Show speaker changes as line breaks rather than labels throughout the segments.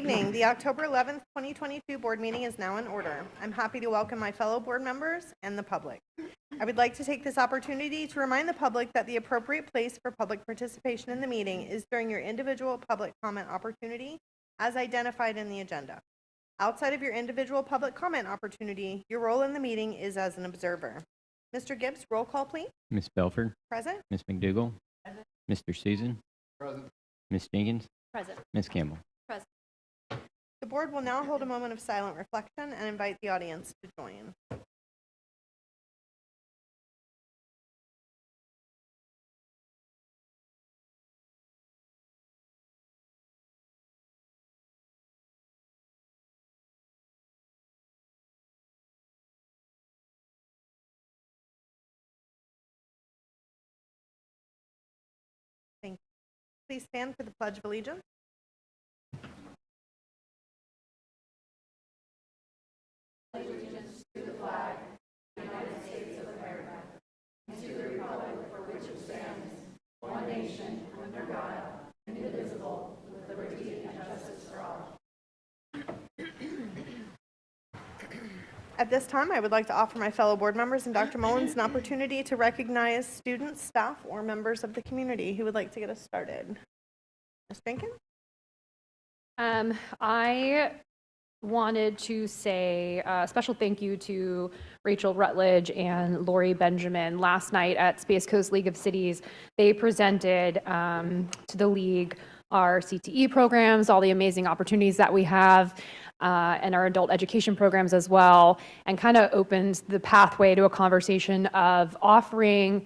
evening. The October 11th, 2022 board meeting is now in order. I'm happy to welcome my fellow board members and the public. I would like to take this opportunity to remind the public that the appropriate place for public participation in the meeting is during your individual public comment opportunity as identified in the agenda. Outside of your individual public comment opportunity, your role in the meeting is as an observer. Mr. Gibbs, roll call, please.
Ms. Belford.
Present.
Ms. McDougall.
Present.
Mr. Susan.
Present.
Ms. Jenkins.
Present.
Ms. Campbell.
Present.
The board will now hold a moment of silent reflection and invite the audience to join. Thank you. Please stand for the Pledge of Allegiance. At this time, I would like to offer my fellow board members and Dr. Mullins an opportunity to recognize students, staff, or members of the community who would like to get us started. Ms. Jenkins?
I wanted to say a special thank you to Rachel Rutledge and Lori Benjamin. Last night at Space Coast League of Cities, they presented to the league our CTE programs, all the amazing opportunities that we have, and our adult education programs as well, and kind of opened the pathway to a conversation of offering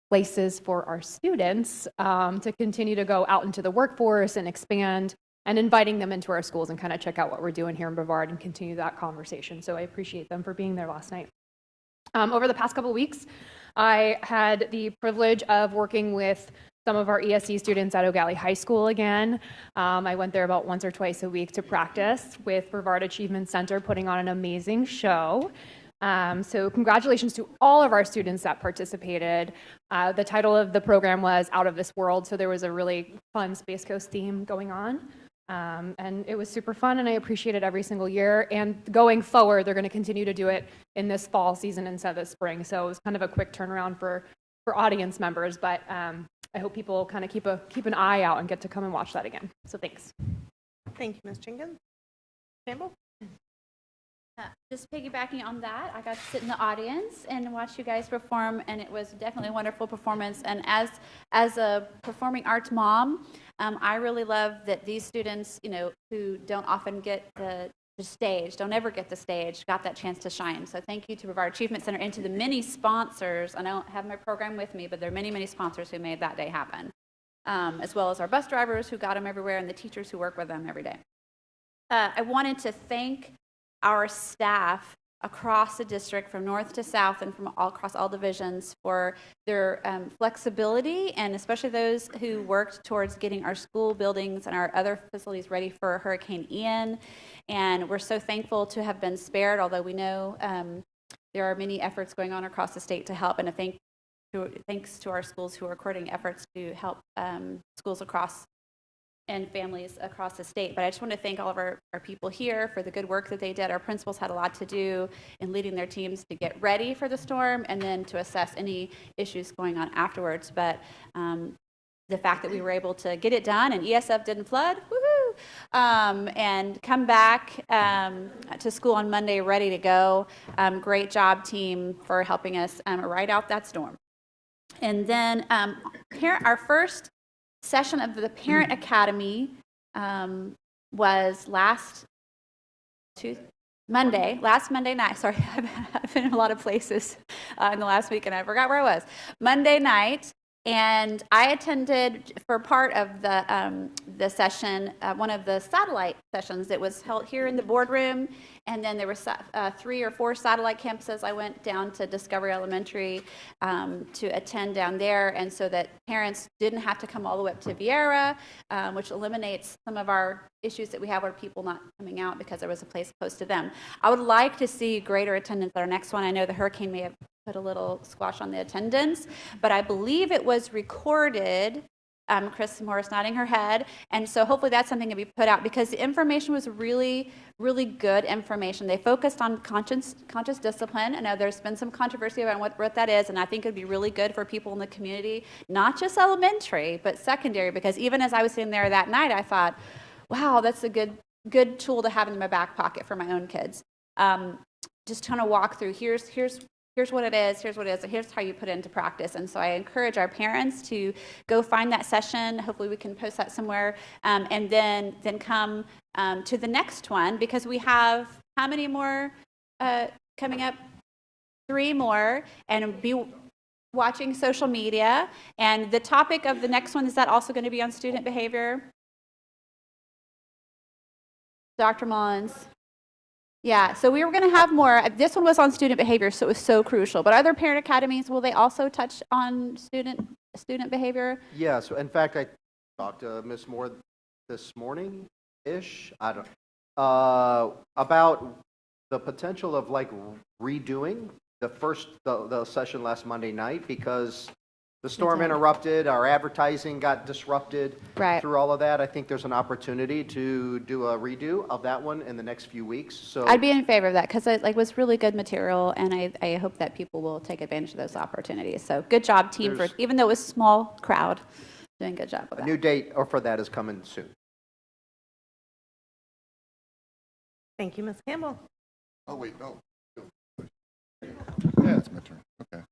places for our students to continue to go out into the workforce and expand, and inviting them into our schools and kind of check out what we're doing here in Brevard and continue that conversation. So I appreciate them for being there last night. Over the past couple of weeks, I had the privilege of working with some of our ESE students at O'Galley High School again. I went there about once or twice a week to practice with Brevard Achievement Center, putting on an amazing show. So congratulations to all of our students that participated. The title of the program was Out of This World, so there was a really fun Space Coast theme going on. And it was super fun, and I appreciate it every single year. And going forward, they're going to continue to do it in this fall season instead of the spring. So it was kind of a quick turnaround for audience members, but I hope people kind of keep an eye out and get to come and watch that again. So thanks.
Thank you, Ms. Jenkins. Campbell?
Just piggybacking on that, I got to sit in the audience and watch you guys perform, and it was definitely a wonderful performance. And as a performing arts mom, I really love that these students, who don't often get the stage, don't ever get the stage, got that chance to shine. So thank you to Brevard Achievement Center and to the many sponsors. I don't have my program with me, but there are many, many sponsors who made that day happen, as well as our bus drivers who got them everywhere and the teachers who work with them every day. I wanted to thank our staff across the district from north to south and from all across all divisions for their flexibility, and especially those who worked towards getting our school buildings and our other facilities ready for Hurricane Ian. And we're so thankful to have been spared, although we know there are many efforts going on across the state to help, and thanks to our schools who are coordinating efforts to help schools across and families across the state. But I just want to thank all of our people here for the good work that they did. Our principals had a lot to do in leading their teams to get ready for the storm and then to assess any issues going on afterwards. But the fact that we were able to get it done and ESF didn't flood, woohoo, and come back to school on Monday ready to go. Great job, team, for helping us ride out that storm. And then our first session of the Parent Academy was last Monday night. Sorry, I've been in a lot of places in the last week and I forgot where I was. Monday night, and I attended for part of the session, one of the satellite sessions that was held here in the boardroom, and then there were 3 or 4 satellite campuses. I went down to Discovery Elementary to attend down there, and so that parents didn't have to come all the way up to Viera, which eliminates some of our issues that we have with people not coming out because there was a place close to them. I would like to see greater attendance at our next one. I know the hurricane may have put a little squash on the attendance, but I believe it was recorded Chris Morris nodding her head. And so hopefully that's something to be put out, because the information was really, really good information. They focused on conscious discipline. I know there's been some controversy around what that is, and I think it would be really good for people in the community, not just elementary, but secondary, because even as I was sitting there that night, I thought, wow, that's a good tool to have in my back pocket for my own kids. Just trying to walk through, here's what it is, and here's how you put it into practice. And so I encourage our parents to go find that session. Hopefully we can post that somewhere, and then come to the next one, because we have how many more coming up? 3 more, and be watching social media. And the topic of the next one, is that also going to be on student behavior? Dr. Mullins? Yeah, so we were going to have more. This one was on student behavior, so it was so crucial. But other parent academies, will they also touch on student behavior?
Yes, in fact, I talked to Ms. Moore this morning-ish, I don't, about the potential of like redoing the session last Monday night, because the storm interrupted, our advertising got disrupted through all of that. I think there's an opportunity to do a redo of that one in the next few weeks. So
I'd be in favor of that, because it was really good material, and I hope that people will take advantage of those opportunities. So good job, team, for even though it was a small crowd, doing a good job with that.
a new date for that is coming soon.
Thank you, Ms. Campbell.
Oh, wait, no. Yeah, it's my turn. Okay.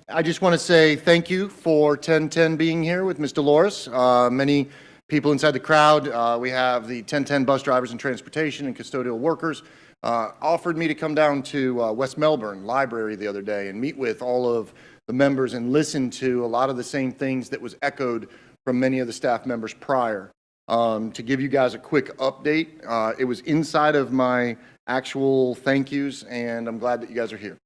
I just want to say thank you for 1010 being here with Ms. Dolores. Many people inside the crowd. We have the 1010 bus drivers and transportation and custodial workers. Offered me to come down to West Melbourne Library the other day and meet with all of the members and listen to a lot of the same things that was echoed from many of the staff members prior. To give you guys a quick update, it was inside of my actual thank yous, and I'm glad that you guys are here.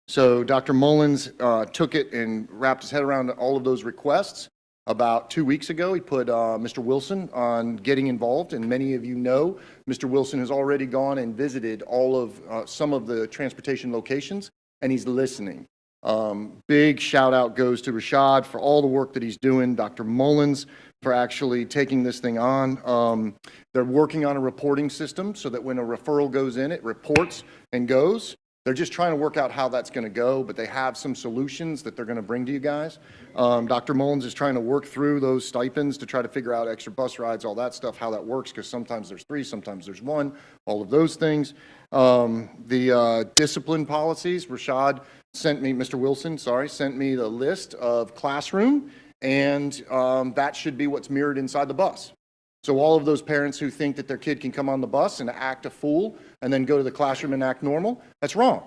So Dr. Mullins took it and wrapped his head around all of those requests. About 2 weeks ago, he put Mr. Wilson on getting involved, and many of you know Mr. Wilson has already gone and visited all of some of the transportation locations, and he's listening. Big shout out goes to Rashad for all the work that he's doing, Dr. Mullins for actually taking this thing on. They're working on a reporting system so that when a referral goes in, it reports and goes. They're just trying to work out how that's going to go, but they have some solutions that they're going to bring to you guys. Dr. Mullins is trying to work through those stipends to try to figure out extra bus rides, all that stuff, how that works, because sometimes there's 3, sometimes there's 1, all of those things. The discipline policies, Rashad sent me, Mr. Wilson, sorry, sent me the list of classroom, and that should be what's mirrored inside the bus. So all of those parents who think that their kid can come on the bus and act a fool and then go to the classroom and act normal, that's wrong.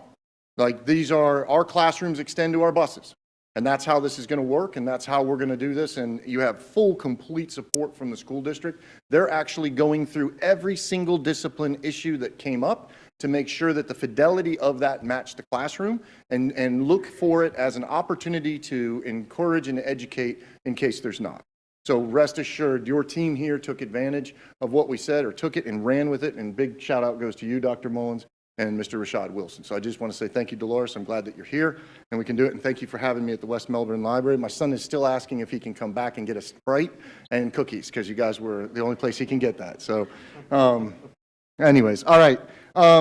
Like, these are, our classrooms extend to our buses. And that's how this is going to work, and that's how we're going to do this. And you have full, complete support from the school district. They're actually going through every single discipline issue that came up to make sure that the fidelity of that matched the classroom, and look for it as an opportunity to encourage and educate in case there's not. So rest assured, your team here took advantage of what we said, or took it and ran with it, and big shout out goes to you, Dr. Mullins, and Mr. Rashad Wilson. So I just want to say thank you, Dolores. I'm glad that you're here and we can do it, and thank you for having me at the West Melbourne Library. My son is still asking if he can come back and get a Sprite and cookies, because you guys were the only place he can get that. So anyways, all right.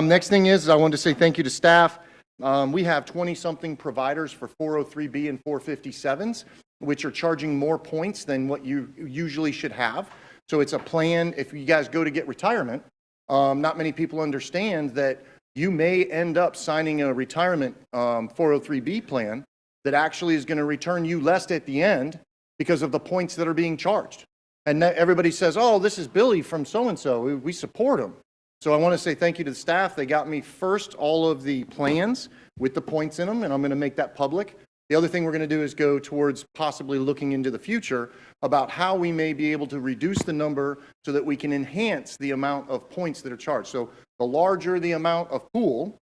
Next thing is I wanted to say thank you to staff. We have 20-something providers for 403B and 457s, which are charging more points than what you usually should have. So it's a plan. If you guys go to get retirement, not many people understand that you may end up signing a retirement 403B plan that actually is going to return you less at the end because of the points that are being charged. And everybody says, oh, this is Billy from so-and-so. We support him. So I want to say thank you to the staff. They got me first all of the plans with the points in them, and I'm going to make that public. The other thing we're going to do is go towards possibly looking into the future about how we may be able to reduce the number so that we can enhance the amount of points that are charged. So the larger the amount of pool,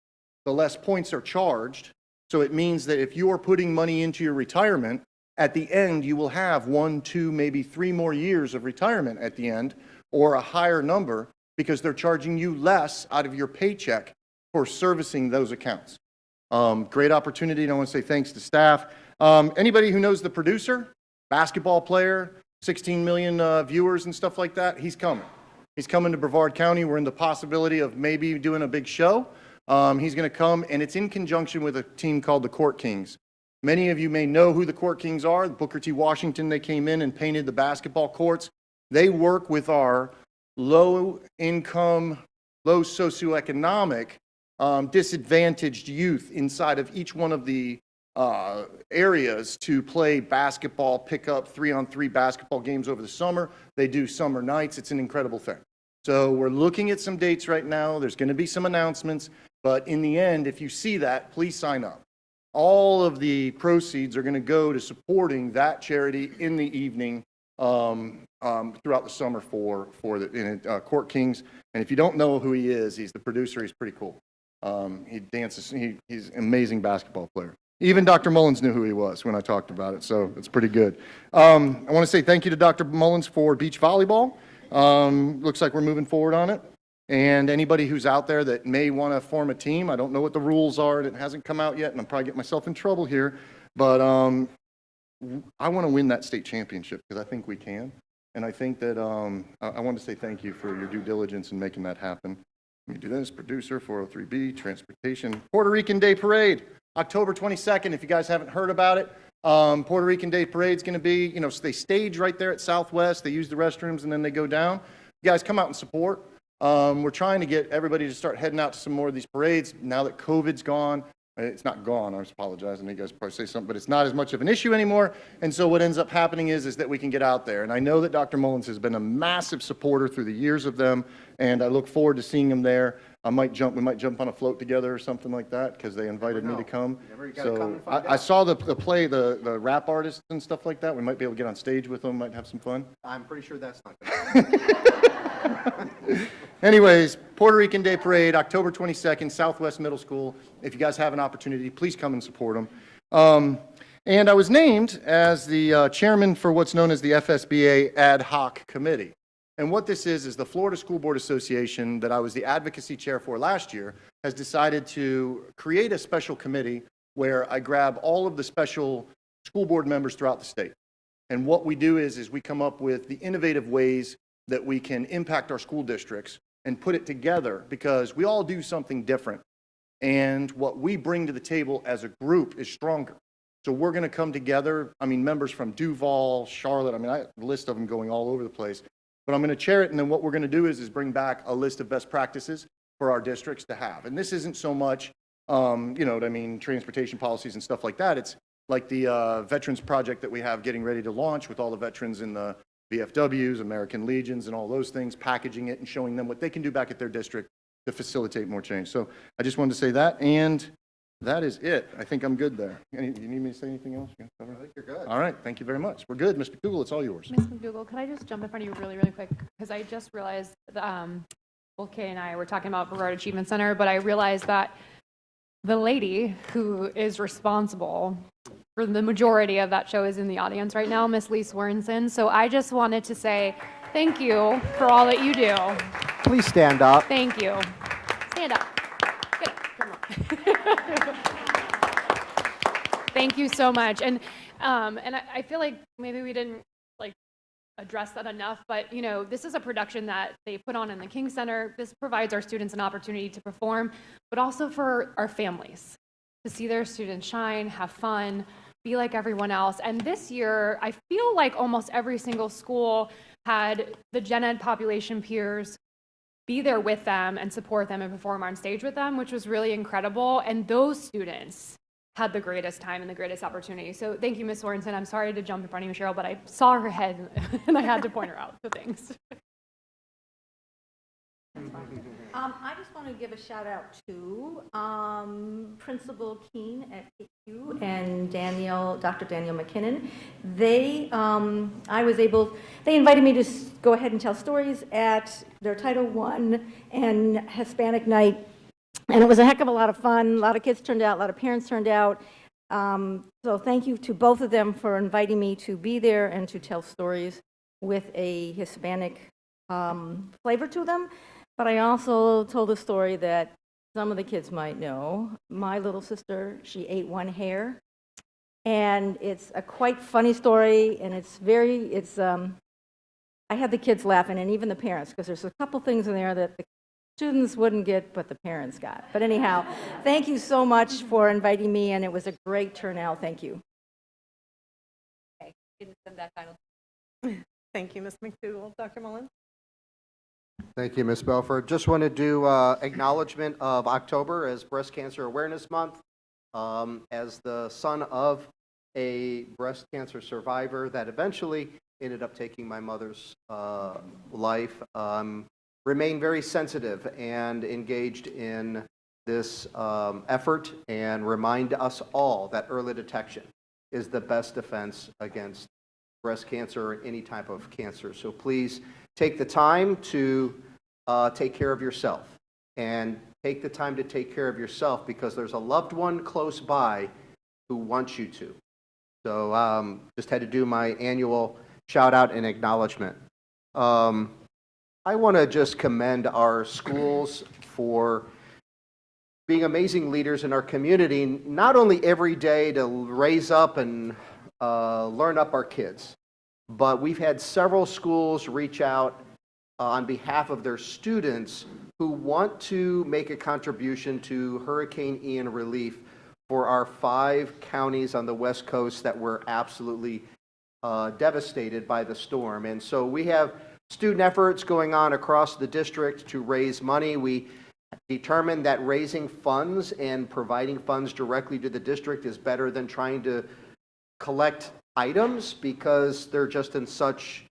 the less points are charged. So it means that if you are putting money into your retirement, at the end you will have 1, 2, maybe 3 more years of retirement at the end, or a higher number, because they're charging you less out of your paycheck for servicing those accounts. Great opportunity, and I want to say thanks to staff. Anybody who knows the producer? basketball player, 16 million viewers and stuff like that. He's coming. He's coming to Brevard County. We're in the possibility of maybe doing a big show. He's going to come, and it's in conjunction with a team called the Court Kings. Many of you may know who the Court Kings are. Booker T. Washington, they came in and painted the basketball courts. They work with our low-income, low socioeconomic, disadvantaged youth inside of each one of the areas to play basketball, pick up 3-on-3 basketball games over the summer. They do summer nights. It's an incredible thing. So we're looking at some dates right now. There's going to be some announcements, but in the end, if you see that, please sign up. All of the proceeds are going to go to supporting that charity in the evening throughout the summer for the Court Kings. And if you don't know who he is, he's the producer. He's pretty cool. He dances. He's an amazing basketball player. Even Dr. Mullins knew who he was when I talked about it, so it's pretty good. I want to say thank you to Dr. Mullins for beach volleyball. Looks like we're moving forward on it. And anybody who's out there that may want to form a team, I don't know what the rules are, and it hasn't come out yet, and I'm probably getting myself in trouble here, but I want to win that state championship because I think we can. And I think that I want to say thank you for your due diligence in making that happen. Let me do this. Producer, 403B, Transportation. Puerto Rican Day Parade, October 22nd. If you guys haven't heard about it, Puerto Rican Day Parade is going to be, so they stage right there at Southwest. They use the restrooms, and then they go down. You guys come out and support. We're trying to get everybody to start heading out to some more of these parades now that COVID's gone. It's not gone, I apologize, and you guys probably say something, but it's not as much of an issue anymore. And so what ends up happening is that we can get out there. And I know that Dr. Mullins has been a massive supporter through the years of them, and I look forward to seeing him there. We might jump on a float together or something like that because they invited me to come. So I saw the play, the rap artists and stuff like that. We might be able to get on stage with them, might have some fun.
I'm pretty sure that's not going to happen.
Anyways, Puerto Rican Day Parade, October 22nd, Southwest Middle School. If you guys have an opportunity, please come and support them. And I was named as the chairman for what's known as the FSBA Ad Hoc Committee. And what this is the Florida School Board Association that I was the advocacy chair for last year has decided to create a special committee where I grab all of the special school board members throughout the state. And what we do is we come up with the innovative ways that we can impact our school districts and put it together because we all do something different. And what we bring to the table as a group is stronger. So we're going to come together. Members from Duval, Charlotte, I have a list of them going all over the place. But I'm going to chair it, and then what we're going to do is bring back a list of best practices for our districts to have. And this isn't so much, transportation policies and stuff like that. It's like the Veterans Project that we have getting ready to launch with all the veterans in the VFWs, American Legions, and all those things, packaging it and showing them what they can do back at their district to facilitate more change. So I just wanted to say that, and that is it. I think I'm good there. You need me to say anything else?
I think you're good.
All right. Thank you very much. We're good. Mr. Google, it's all yours.
Ms. McDougall, could I just jump in front of you really, really quick? Because I just realized that both Kay and I were talking about Brevard Achievement Center, but I realized that the lady who is responsible for the majority of that show is in the audience right now, Miss Lee Swerenson. So I just wanted to say thank you for all that you do.
Please stand up.
Thank you. Stand up. Get up. Come on. Thank you so much. And I feel like maybe we didn't address that enough, but this is a production that they put on in the King Center. This provides our students an opportunity to perform, but also for our families to see their students shine, have fun, be like everyone else. And this year, I feel like almost every single school had the gen ed population peers be there with them and support them and perform on stage with them, which was really incredible. And those students had the greatest time and the greatest opportunity. So thank you, Ms. Sorensen. I'm sorry to jump in front of you, Cheryl, but I saw her head and I had to point her out. So thanks.
I just want to give a shout out to Principal Keene at PQ and Dr. Daniel McKinnon. They invited me to go ahead and tell stories at their Title I and Hispanic night. And it was a heck of a lot of fun. A lot of kids turned out, a lot of parents turned out. So thank you to both of them for inviting me to be there and to tell stories with a Hispanic flavor to them. But I also told a story that some of the kids might know. My little sister, she ate one hair And it's a quite funny story, and I had the kids laughing, and even the parents, because there's a couple things in there that the students wouldn't get, but the parents got. But anyhow, thank you so much for inviting me, and it was a great turnout. Thank you.
Thank you, Ms. McDougall. Dr. Mullins?
Thank you, Ms. Belford. Just want to do acknowledgement of October as Breast Cancer Awareness Month. As the son of a breast cancer survivor that eventually ended up taking my mother's life, remain very sensitive and engaged in this effort, and remind us all that early detection is the best defense against breast cancer or any type of cancer. So please take the time to take care of yourself, and take the time to take care of yourself because there's a loved one close by who wants you to. So just had to do my annual shout out and acknowledgement. I want to just commend our schools for being amazing leaders in our community, not only every day to raise up and learn up our kids, but we've had several schools reach out on behalf of their students who want to make a contribution to Hurricane Ian relief for our 5 counties on the West Coast that were absolutely devastated by the storm. And so we have student efforts going on across the district to raise money. We determined that raising funds and providing funds directly to the district is better than trying to collect items because they're just in such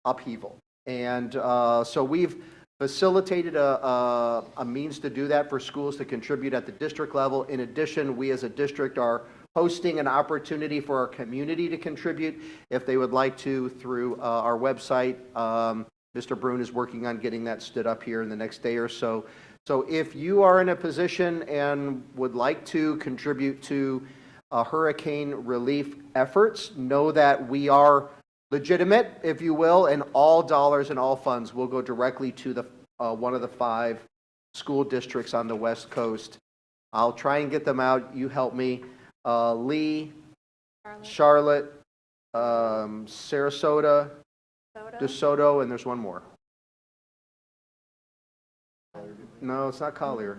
upheaval. And so we've facilitated a means to do that for schools to contribute at the district level. In addition, we as a district are hosting an opportunity for our community to contribute if they would like to through our website. Mr. Brune is working on getting that stood up here in the next day or so. So if you are in a position and would like to contribute to hurricane relief efforts, know that we are legitimate, if you will, and all dollars and all funds will go directly to the one of the 5 school districts on the West Coast. I'll try and get them out. You help me. Lee, Charlotte, Sarasota, DeSoto, and there's one more. No, it's not Collier.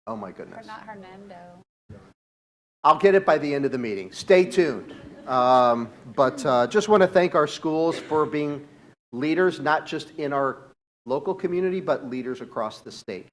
Oh my goodness.
Not Hernando.
I'll get it by the end of the meeting. Stay tuned. But just want to thank our schools for being leaders, not just in our local community, but leaders across the state.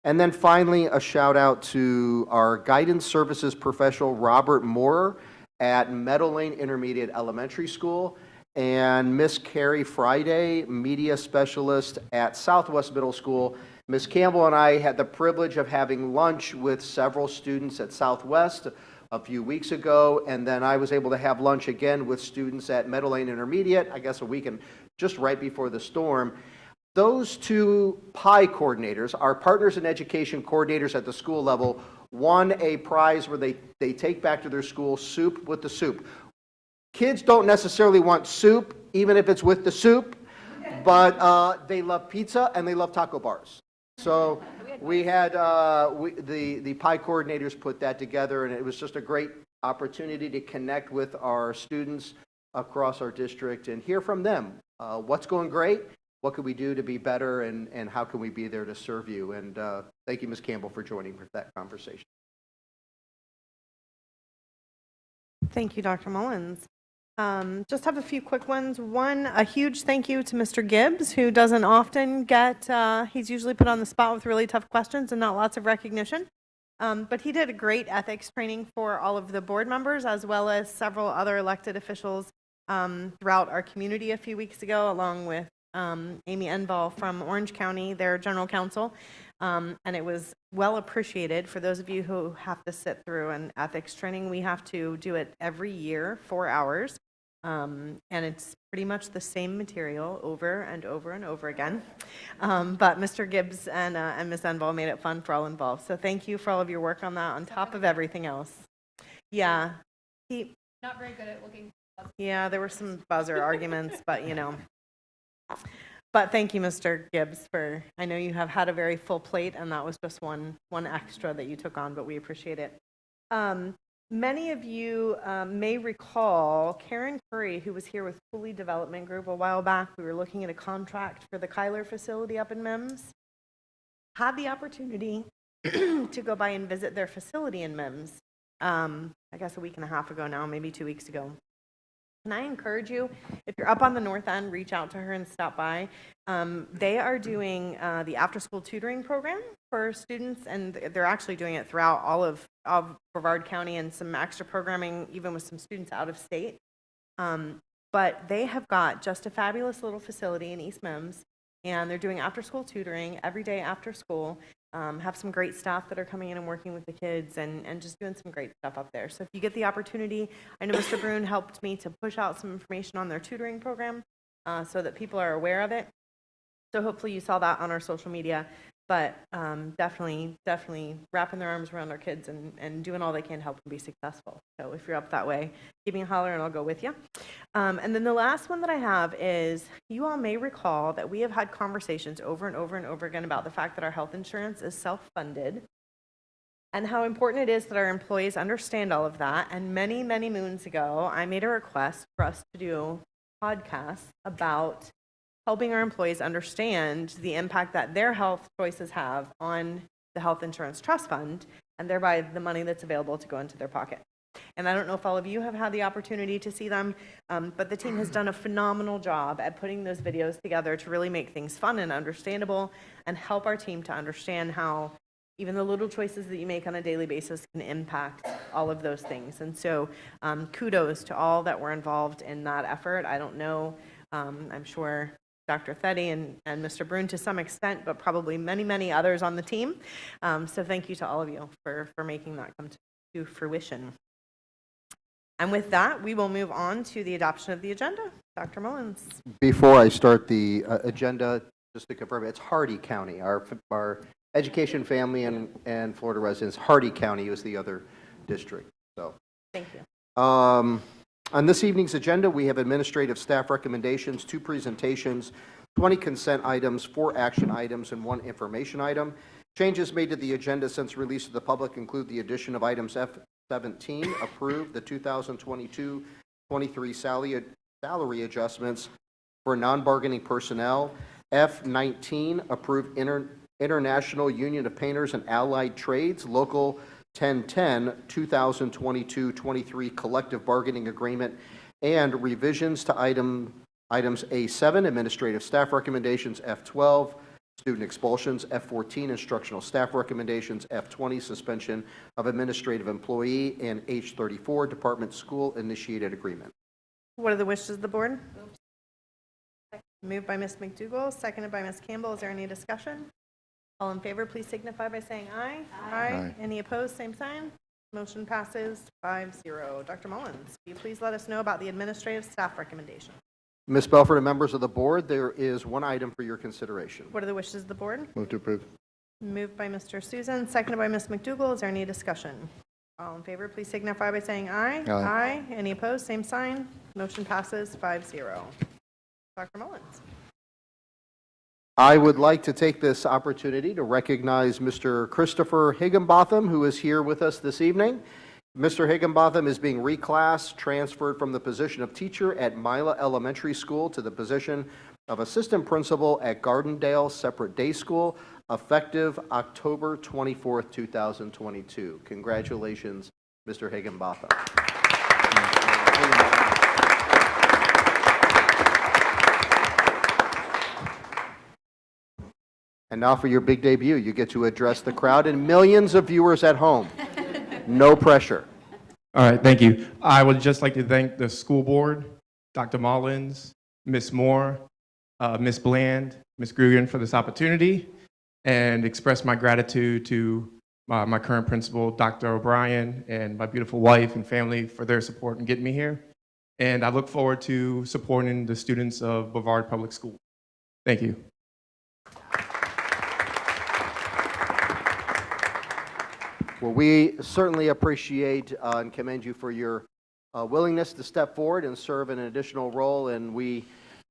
And then finally, a shout out to our guidance services professional, Robert Moorer at Meadow Lane Intermediate Elementary School, and Miss Carrie Friday, media specialist at Southwest Middle School. Miss Campbell and I had the privilege of having lunch with several students at Southwest a few weeks ago, and then I was able to have lunch again with students at Meadow Lane Intermediate, I guess a week and just right before the storm. Those 2 PI coordinators, our partners in education coordinators at the school level, won a prize where they take back to their school soup with the soup. Kids don't necessarily want soup, even if it's with the soup, but they love pizza and they love taco bars. So we had the PI coordinators put that together, and it was just a great opportunity to connect with our students across our district and hear from them. What's going great? What can we do to be better, and how can we be there to serve you? And thank you, Ms. Campbell, for joining for that conversation.
Thank you, Dr. Mullins. Just have a few quick ones. One, a huge thank you to Mr. Gibbs, who doesn't often get, he's usually put on the spot with really tough questions and not lots of recognition. But he did a great ethics training for all of the board members, as well as several other elected officials throughout our community a few weeks ago, along with Amy Enval from Orange County, their general counsel. And it was well appreciated. For those of you who have to sit through an ethics training, we have to do it every year, 4 hours. And it's pretty much the same material over and over and over again. But Mr. Gibbs and Ms. Enval made it fun for all involved. So thank you for all of your work on that, on top of everything else. Yeah.
Not very good at looking.
Yeah, there were some buzzer arguments, but you know. But thank you, Mr. Gibbs, for, I know you have had a very full plate, and that was just one extra that you took on, but we appreciate it. Many of you may recall Karen Curry, who was here with Cooley Development Group a while back. We were looking at a contract for the Kyler facility up in Mims. Had the opportunity to go by and visit their facility in Mims, I guess a week and a half ago now, maybe 2 weeks ago. And I encourage you, if you're up on the north end, reach out to her and stop by. They are doing the after-school tutoring program for students, and they're actually doing it throughout all of Brevard County, and some extra programming even with some students out of state. But they have got just a fabulous little facility in East Mims, and they're doing after-school tutoring every day after school. Have some great staff that are coming in and working with the kids, and just doing some great stuff up there. So if you get the opportunity, I know Mr. Brune helped me to push out some information on their tutoring program so that people are aware of it. So hopefully you saw that on our social media. But definitely wrapping their arms around our kids and doing all they can to help them be successful. So if you're up that way, give me a holler and I'll go with you. And then the last one that I have is, you all may recall that we have had conversations over and over and over again about the fact that our health insurance is self-funded and how important it is that our employees understand all of that. And many, many moons ago, I made a request for us to do podcasts about helping our employees understand the impact that their health choices have on the health insurance trust fund, and thereby the money that's available to go into their pocket. And I don't know if all of you have had the opportunity to see them, but the team has done a phenomenal job at putting those videos together to really make things fun and understandable and help our team to understand how even the little choices that you make on a daily basis can impact all of those things. And so kudos to all that were involved in that effort. I don't know, I'm sure Dr. Theddy and Mr. Brune to some extent, but probably many, many others on the team. So thank you to all of you for making that come to fruition. And with that, we will move on to the adoption of the agenda. Dr. Mullins.
Before I start the agenda, just to confirm, it's Hardy County. Our education, family, and Florida residents, Hardy County is the other district. So
Thank you.
on this evening's agenda, we have administrative staff recommendations, 2 presentations, 20 consent items, 4 action items, and 1 information item. Changes made to the agenda since release to the public include the addition of items F17, approve the 2022-23 salary adjustments for non-bargaining personnel. F19, approve International Union of Painters and Allied Trades, Local 1010, 2022-23 collective bargaining agreement, and revisions to items A7, administrative staff recommendations, F12, student expulsions, F14, instructional staff recommendations, F20, suspension of administrative employee, and H34, department school initiated agreement.
What are the wishes of the board? Moved by Ms. McDougall, seconded by Ms. Campbell. Is there any discussion? All in favor, please signify by saying aye. Aye. Any opposed, same sign. Motion passes 5-0. Dr. Mullins, will you please let us know about the administrative staff recommendation?
Ms. Belford and members of the board, there is 1 item for your consideration.
What are the wishes of the board?
Move to approve.
Moved by Mr. Susan, seconded by Ms. McDougall. Is there any discussion? All in favor, please signify by saying aye.
Aye.
Any opposed, same sign. Motion passes 5-0. Dr. Mullins.
I would like to take this opportunity to recognize Mr. Christopher Higginbotham, who is here with us this evening. Mr. Higginbotham is being reclassed, transferred from the position of teacher at Mila Elementary School to the position of assistant principal at Gardendale Separate Day School, effective October 24th, 2022. Congratulations, Mr. Higginbotham. And now for your big debut, you get to address the crowd and millions of viewers at home. No pressure.
All right, thank you. I would just like to thank the school board, Dr. Mullins, Ms. Moore, Ms. Bland, Ms. Grugan for this opportunity, and express my gratitude to my current principal, Dr. O'Brien, and my beautiful wife and family for their support in getting me here. And I look forward to supporting the students of Brevard Public School. Thank you.
Well, we certainly appreciate and commend you for your willingness to step forward and serve in an additional role. And we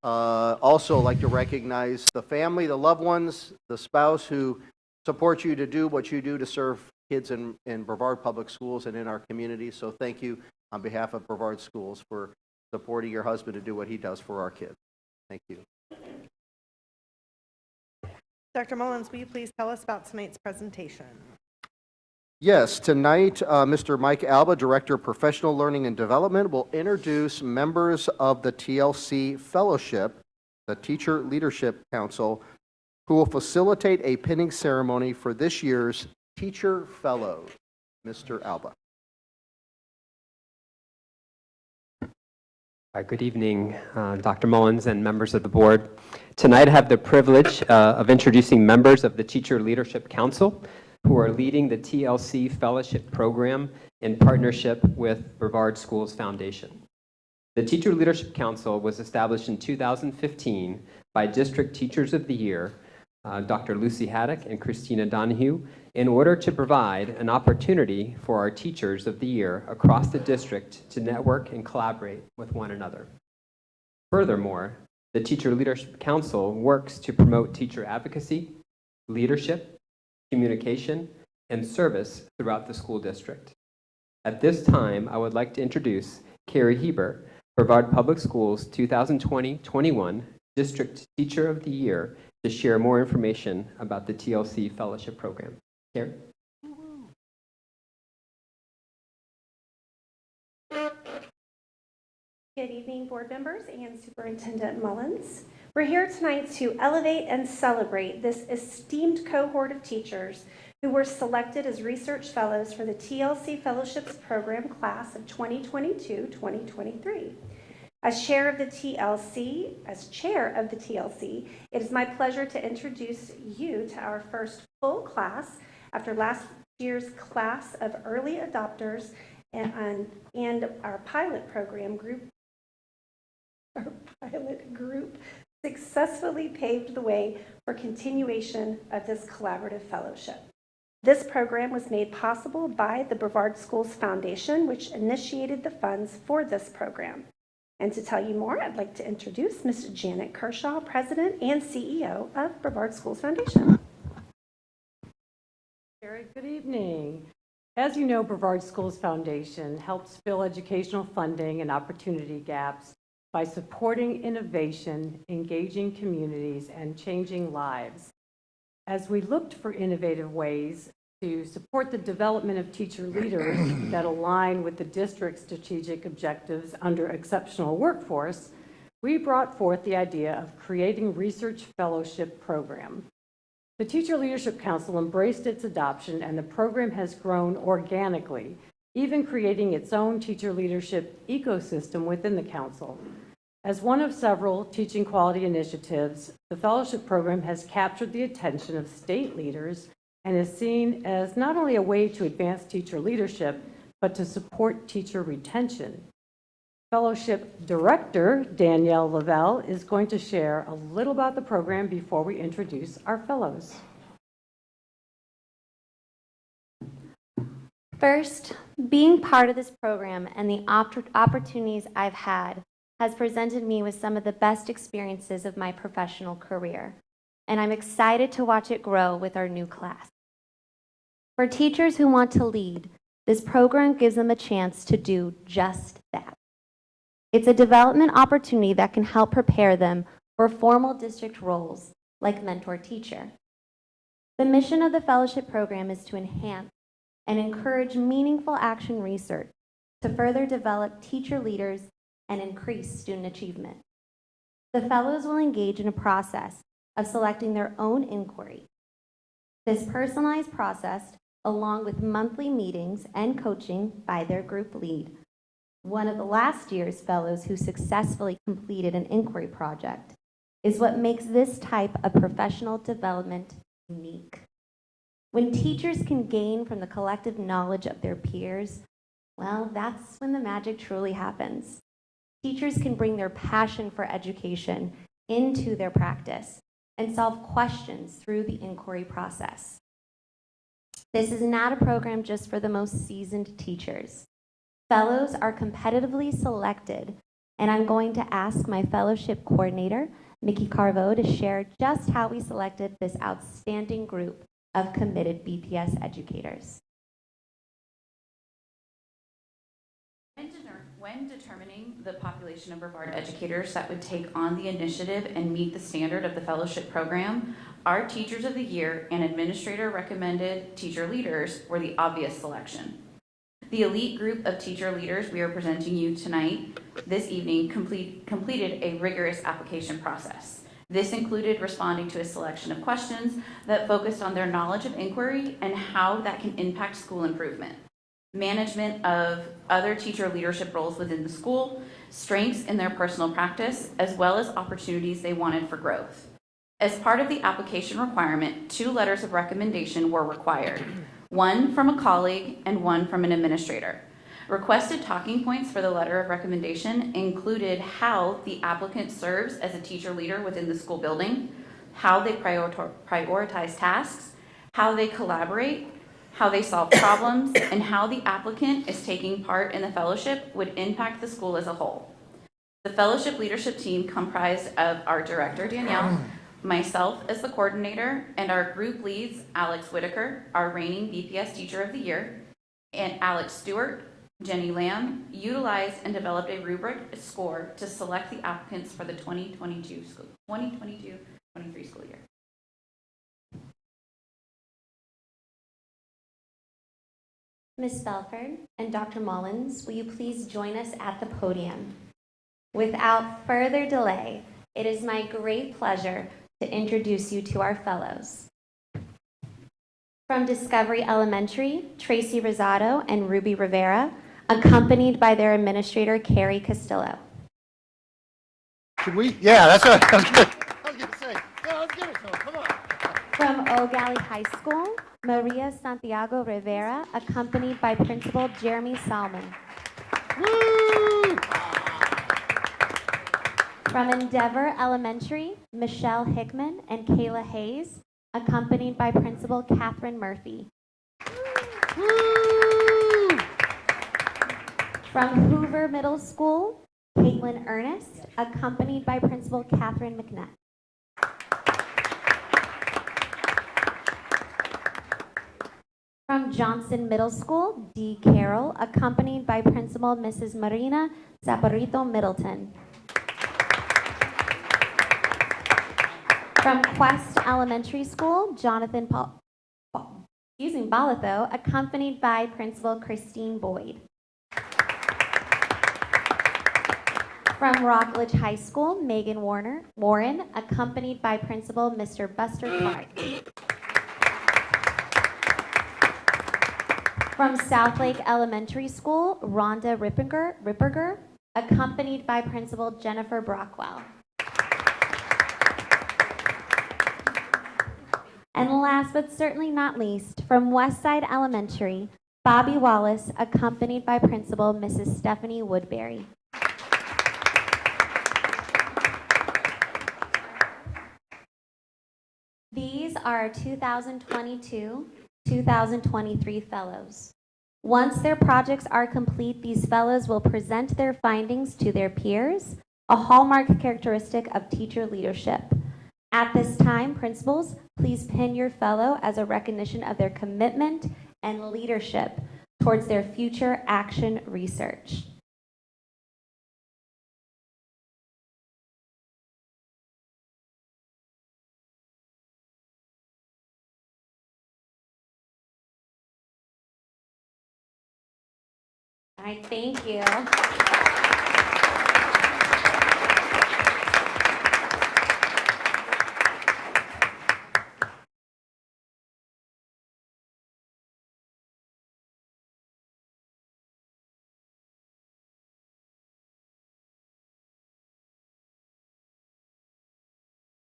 also like to recognize the family, the loved ones, the spouse who support you to do what you do to serve kids in Brevard Public Schools and in our community. So thank you on behalf of Brevard Schools for supporting your husband to do what he does for our kids. Thank you.
Dr. Mullins, will you please tell us about tonight's presentation?
Yes, tonight, Mr. Mike Alba, Director of Professional Learning and Development, will introduce members of the TLC Fellowship, the Teacher Leadership Council, who will facilitate a pinning ceremony for this year's Teacher Fellows. Mr. Alba.
Good evening, Dr. Mullins and members of the board. Tonight I have the privilege of introducing members of the Teacher Leadership Council who are leading the TLC Fellowship Program in partnership with Brevard Schools Foundation. The Teacher Leadership Council was established in 2015 by District Teachers of the Year, Dr. Lucy Haddock and Christina Donahue, in order to provide an opportunity for our Teachers of the Year across the district to network and collaborate with one another. Furthermore, the Teacher Leadership Council works to promote teacher advocacy, leadership, communication, and service throughout the school district. At this time, I would like to introduce Carrie Heber, Brevard Public Schools 2020-21 District Teacher of the Year, to share more information about the TLC Fellowship Program. Carrie?
Good evening, board members and Superintendent Mullins. We're here tonight to elevate and celebrate this esteemed cohort of teachers who were selected as research fellows for the TLC Fellowships Program class of 2022-2023. As chair of the TLC, it is my pleasure to introduce you to our first full class after last year's class of early adopters and our pilot group successfully paved the way for continuation of this collaborative fellowship. This program was made possible by the Brevard Schools Foundation, which initiated the funds for this program. And to tell you more, I'd like to introduce Ms. Janet Kershaw, President and CEO of Brevard Schools Foundation.
Very good evening. As you know, Brevard Schools Foundation helps fill educational funding and opportunity gaps by supporting innovation, engaging communities, and changing lives. As we looked for innovative ways to support the development of teacher leaders that align with the district's strategic objectives under exceptional workforce, we brought forth the idea of creating research fellowship program. The Teacher Leadership Council embraced its adoption, and the program has grown organically, even creating its own teacher leadership ecosystem within the council. As one of several teaching quality initiatives, the fellowship program has captured the attention of state leaders and is seen as not only a way to advance teacher leadership, but to support teacher retention. Fellowship Director Danielle Lavelle is going to share a little about the program before we introduce our fellows.
First, being part of this program and the opportunities I've had has presented me with some of the best experiences of my professional career, and I'm excited to watch it grow with our new class. For teachers who want to lead, this program gives them a chance to do just that. It's a development opportunity that can help prepare them for formal district roles like mentor teacher. The mission of the fellowship program is to enhance and encourage meaningful action research to further develop teacher leaders and increase student achievement. The fellows will engage in a process of selecting their own inquiry. This personalized process, along with monthly meetings and coaching by their group lead, one of the last year's fellows who successfully completed an inquiry project, is what makes this type of professional development unique. When teachers can gain from the collective knowledge of their peers, well, that's when the magic truly happens. Teachers can bring their passion for education into their practice and solve questions through the inquiry process. This is not a program just for the most seasoned teachers. Fellows are competitively selected, and I'm going to ask my fellowship coordinator, Mickey Carvo, to share just how we selected this outstanding group of committed BPS educators.
When determining the population of Brevard educators that would take on the initiative and meet the standard of the fellowship program, our Teachers of the Year and Administrator Recommended Teacher Leaders were the obvious selection. The elite group of teacher leaders we are presenting you tonight, this evening, completed a rigorous application process. This included responding to a selection of questions that focused on their knowledge of inquiry and how that can impact school improvement, management of other teacher leadership roles within the school, strengths in their personal practice, as well as opportunities they wanted for growth. As part of the application requirement, 2 letters of recommendation were required, one from a colleague and one from an administrator. Requested talking points for the letter of recommendation included how the applicant serves as a teacher leader within the school building, how they prioritize tasks, how they collaborate, how they solve problems, and how the applicant is taking part in the fellowship would impact the school as a whole. The fellowship leadership team comprised of our director, Danielle, myself as the coordinator, and our group leads, Alex Whitaker, our reigning BPS Teacher of the Year, and Alex Stewart, Jenny Lamb, utilized and developed a rubric score to select the applicants for the 2022-23 school year.
Ms. Belford and Dr. Mullins, will you please join us at the podium? Without further delay, it is my great pleasure to introduce you to our fellows. From Discovery Elementary, Tracy Rosado and Ruby Rivera, accompanied by their administrator, Carrie Castillo.
Should we? Yeah, that's what I was going to say. Yeah, let's give it to him. Come on.
From Eau Gallie High School, Maria Santiago Rivera, accompanied by Principal Jeremy Salmon.
Woo!
From Endeavor Elementary, Michelle Hickman and Kayla Hayes, accompanied by Principal Catherine Murphy.
Woo!
From Hoover Middle School, Caitlin Ernest, accompanied by Principal Catherine McNett. From Johnson Middle School, D. Carroll, accompanied by Principal Mrs. Marina Zaparrito Middleton. From Quest Elementary School, Jonathan Balatho, accompanied by Principal Christine Boyd. From Rockledge High School, Megan Warren, accompanied by Principal Mr. Buster Clark. From Southlake Elementary School, Rhonda Ripperger, accompanied by Principal Jennifer Brockwell. And last but certainly not least, from Westside Elementary, Bobby Wallace, accompanied by Principal Mrs. Stephanie Woodbury. These are our 2022-2023 fellows. Once their projects are complete, these fellows will present their findings to their peers, a hallmark characteristic of teacher leadership. At this time, principals, please pin your fellow as a recognition of their commitment and leadership towards their future action research. All right, thank you.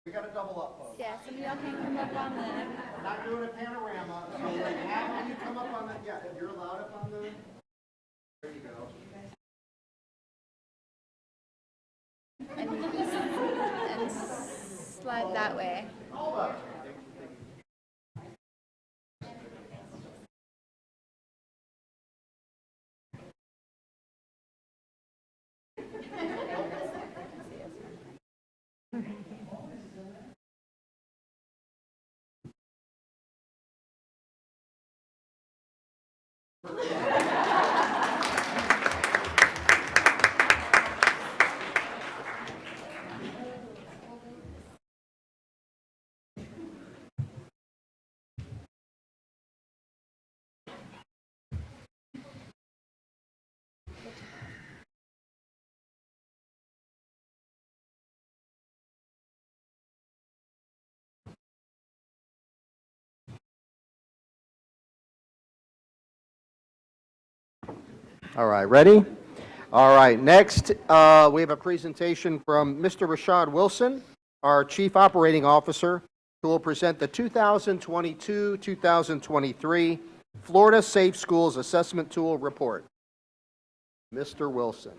We got to double up, folks.
Yeah, some of y'all can come up on the.
We're not doing a panorama, so like have you come up on the, yeah, if you're allowed up on the, there you go.
And slide that way.
Hold up. All right, ready? All right, next, we have a presentation from Mr. Rashad Wilson, our Chief Operating Officer, who will present the 2022-2023 Florida Safe Schools Assessment Tool Report. Mr. Wilson.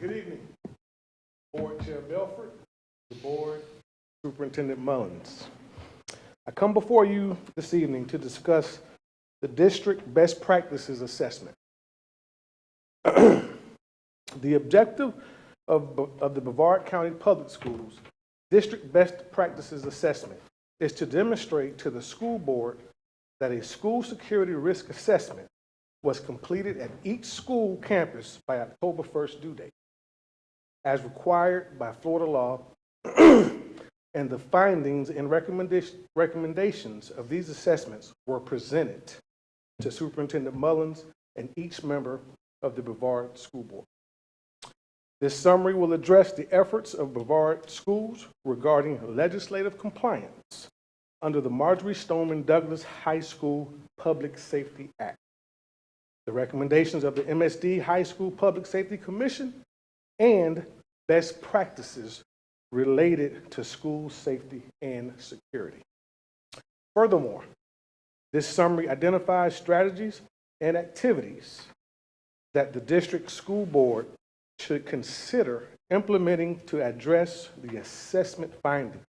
Good evening, Board Chair Belford, the Board, Superintendent Mullins. I come before you this evening to discuss the District Best Practices Assessment. The objective of the Brevard County Public Schools District Best Practices Assessment is to demonstrate to the school board that a school security risk assessment was completed at each school campus by October 1st due date, as required by Florida law, and the findings and recommendations of these assessments were presented to Superintendent Mullins and each member of the Brevard School Board. This summary will address the efforts of Brevard schools regarding legislative compliance under the Marjorie Stoneman Douglas High School Public Safety Act, the recommendations of the MSD High School Public Safety Commission, and best practices related to school safety and security. Furthermore, this summary identifies strategies and activities that the district school board should consider implementing to address the assessment findings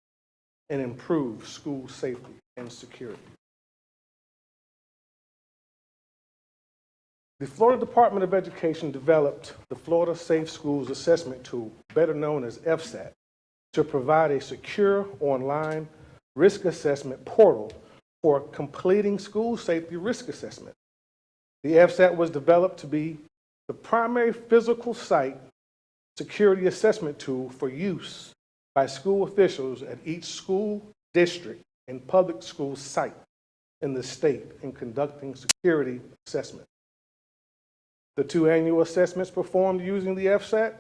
and improve school safety and security. The Florida Department of Education developed the Florida Safe Schools Assessment Tool, better known as FSAT, to provide a secure online risk assessment portal for completing school safety risk assessment. The FSAT was developed to be the primary physical site security assessment tool for use by school officials at each school, district, and public school site in the state in conducting security assessment. The two annual assessments performed using the FSAT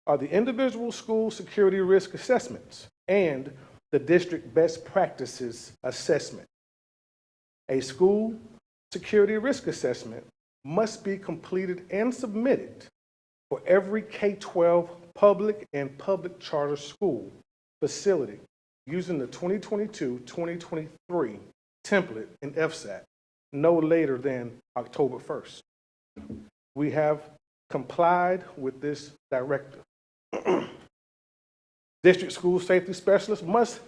are the individual school security risk assessments and the district best practices assessment. A school security risk assessment must be completed and submitted for every K-12 public and public charter school facility using the 2022-2023 template in FSAT no later than October 1st. We have complied with this directive. District school safety specialists must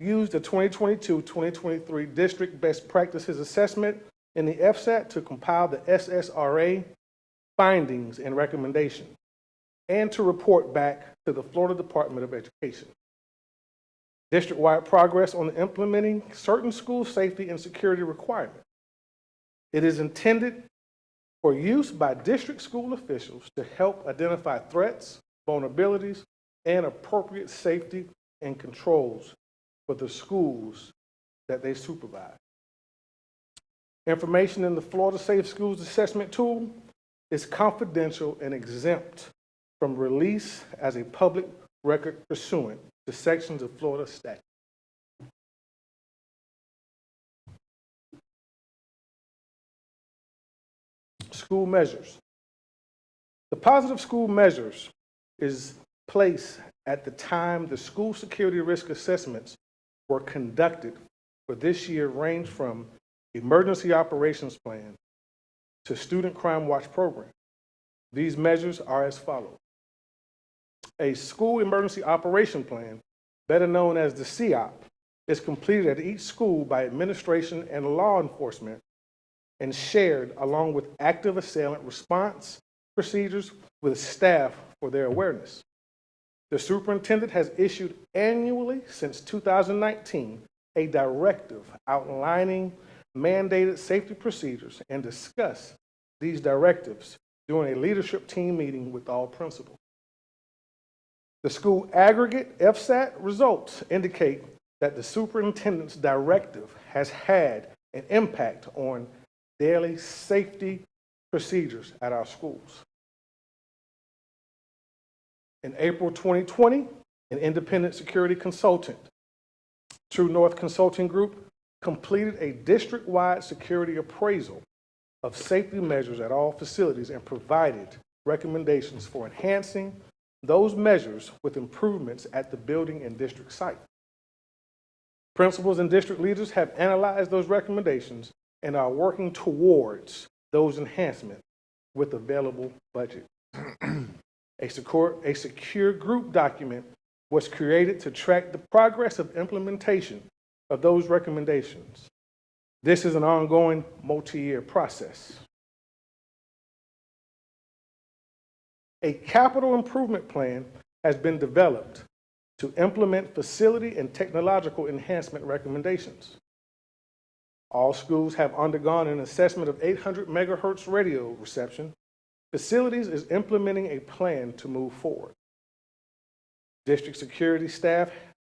use the 2022-2023 district best practices assessment in the FSAT to compile the SSRA findings and recommendations and to report back to the Florida Department of Education. District-wide progress on implementing certain school safety and security requirements. It is intended for use by district school officials to help identify threats, vulnerabilities, and appropriate safety and controls for the schools that they supervise. Information in the Florida Safe Schools Assessment Tool is confidential and exempt from release as a public record pursuant to sections of Florida statute. School measures. The positive school measures is placed at the time the school security risk assessments were conducted for this year range from emergency operations plan to student crime watch program. These measures are as follows. A school emergency operation plan, better known as the CEOP, is completed at each school by administration and law enforcement and shared along with active assailant response procedures with staff for their awareness. The superintendent has issued annually since 2019 a directive outlining mandated safety procedures and discuss these directives during a leadership team meeting with all principals. The school aggregate FSAT results indicate that the superintendent's directive has had an impact on daily safety procedures at our schools. In April 2020, an independent security consultant, True North Consulting Group, completed a district-wide security appraisal of safety measures at all facilities and provided recommendations for enhancing those measures with improvements at the building and district site. Principals and district leaders have analyzed those recommendations and are working towards those enhancements with available budget. A secure group document was created to track the progress of implementation of those recommendations. This is an ongoing multi-year process. A capital improvement plan has been developed to implement facility and technological enhancement recommendations. All schools have undergone an assessment of 800 megahertz radio reception. Facilities is implementing a plan to move forward. District security staff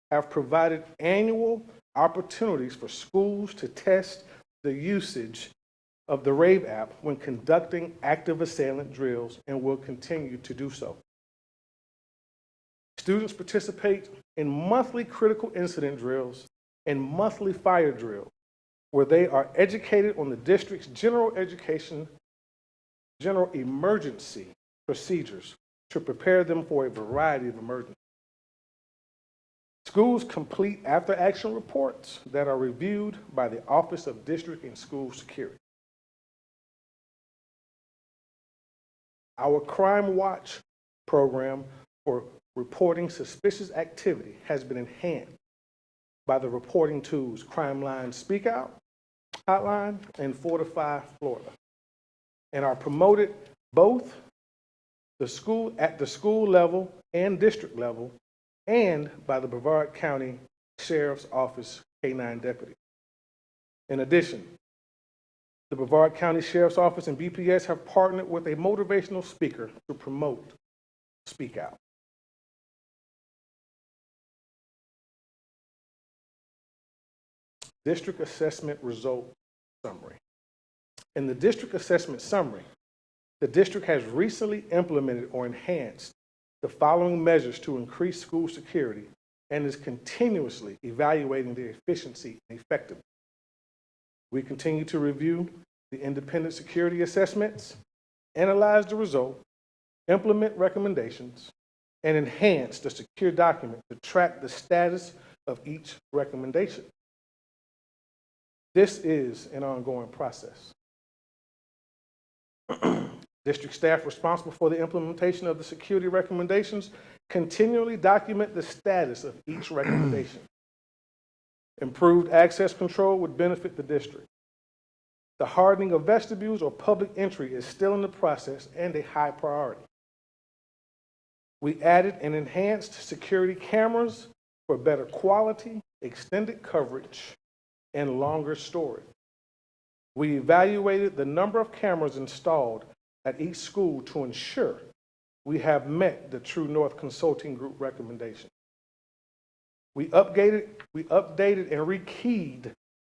have provided annual opportunities for schools to test the usage of the RAVE app when conducting active assailant drills and will continue to do so. Students participate in monthly critical incident drills and monthly fire drills where they are educated on the district's general emergency procedures to prepare them for a variety of emergencies. Schools complete after-action reports that are reviewed by the Office of District and School Security. Our Crime Watch program for reporting suspicious activity has been enhanced by the reporting tools Crime Line Speak Out Hotline and Fortify Florida, and are promoted both at the school level and district level, and by the Brevard County Sheriff's Office K-9 deputy. In addition, the Brevard County Sheriff's Office and BPS have partnered with a motivational speaker to promote Speak Out. District Assessment Result Summary. In the District Assessment Summary, the district has recently implemented or enhanced the following measures to increase school security and is continuously evaluating their efficiency and effectiveness. We continue to review the independent security assessments, analyze the result, implement recommendations, and enhance the secure document to track the status of each recommendation. This is an ongoing process. District staff responsible for the implementation of the security recommendations continually document the status of each recommendation. Improved access control would benefit the district. The hardening of vestibules or public entry is still in the process and a high priority. We added and enhanced security cameras for better quality, extended coverage, and longer storage. We evaluated the number of cameras installed at each school to ensure we have met the True North Consulting Group recommendation. We updated and rekeyed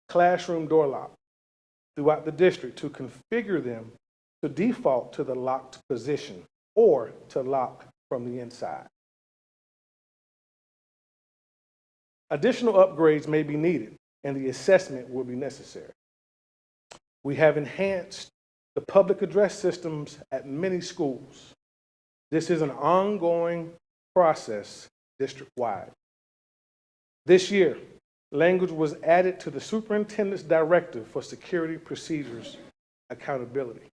classroom door locks throughout the district to configure them to default to the locked position or to lock from the inside. Additional upgrades may be needed and the assessment will be necessary. We have enhanced the public address systems at many schools. This is an ongoing process district-wide. This year, language was added to the superintendent's directive for security procedures accountability.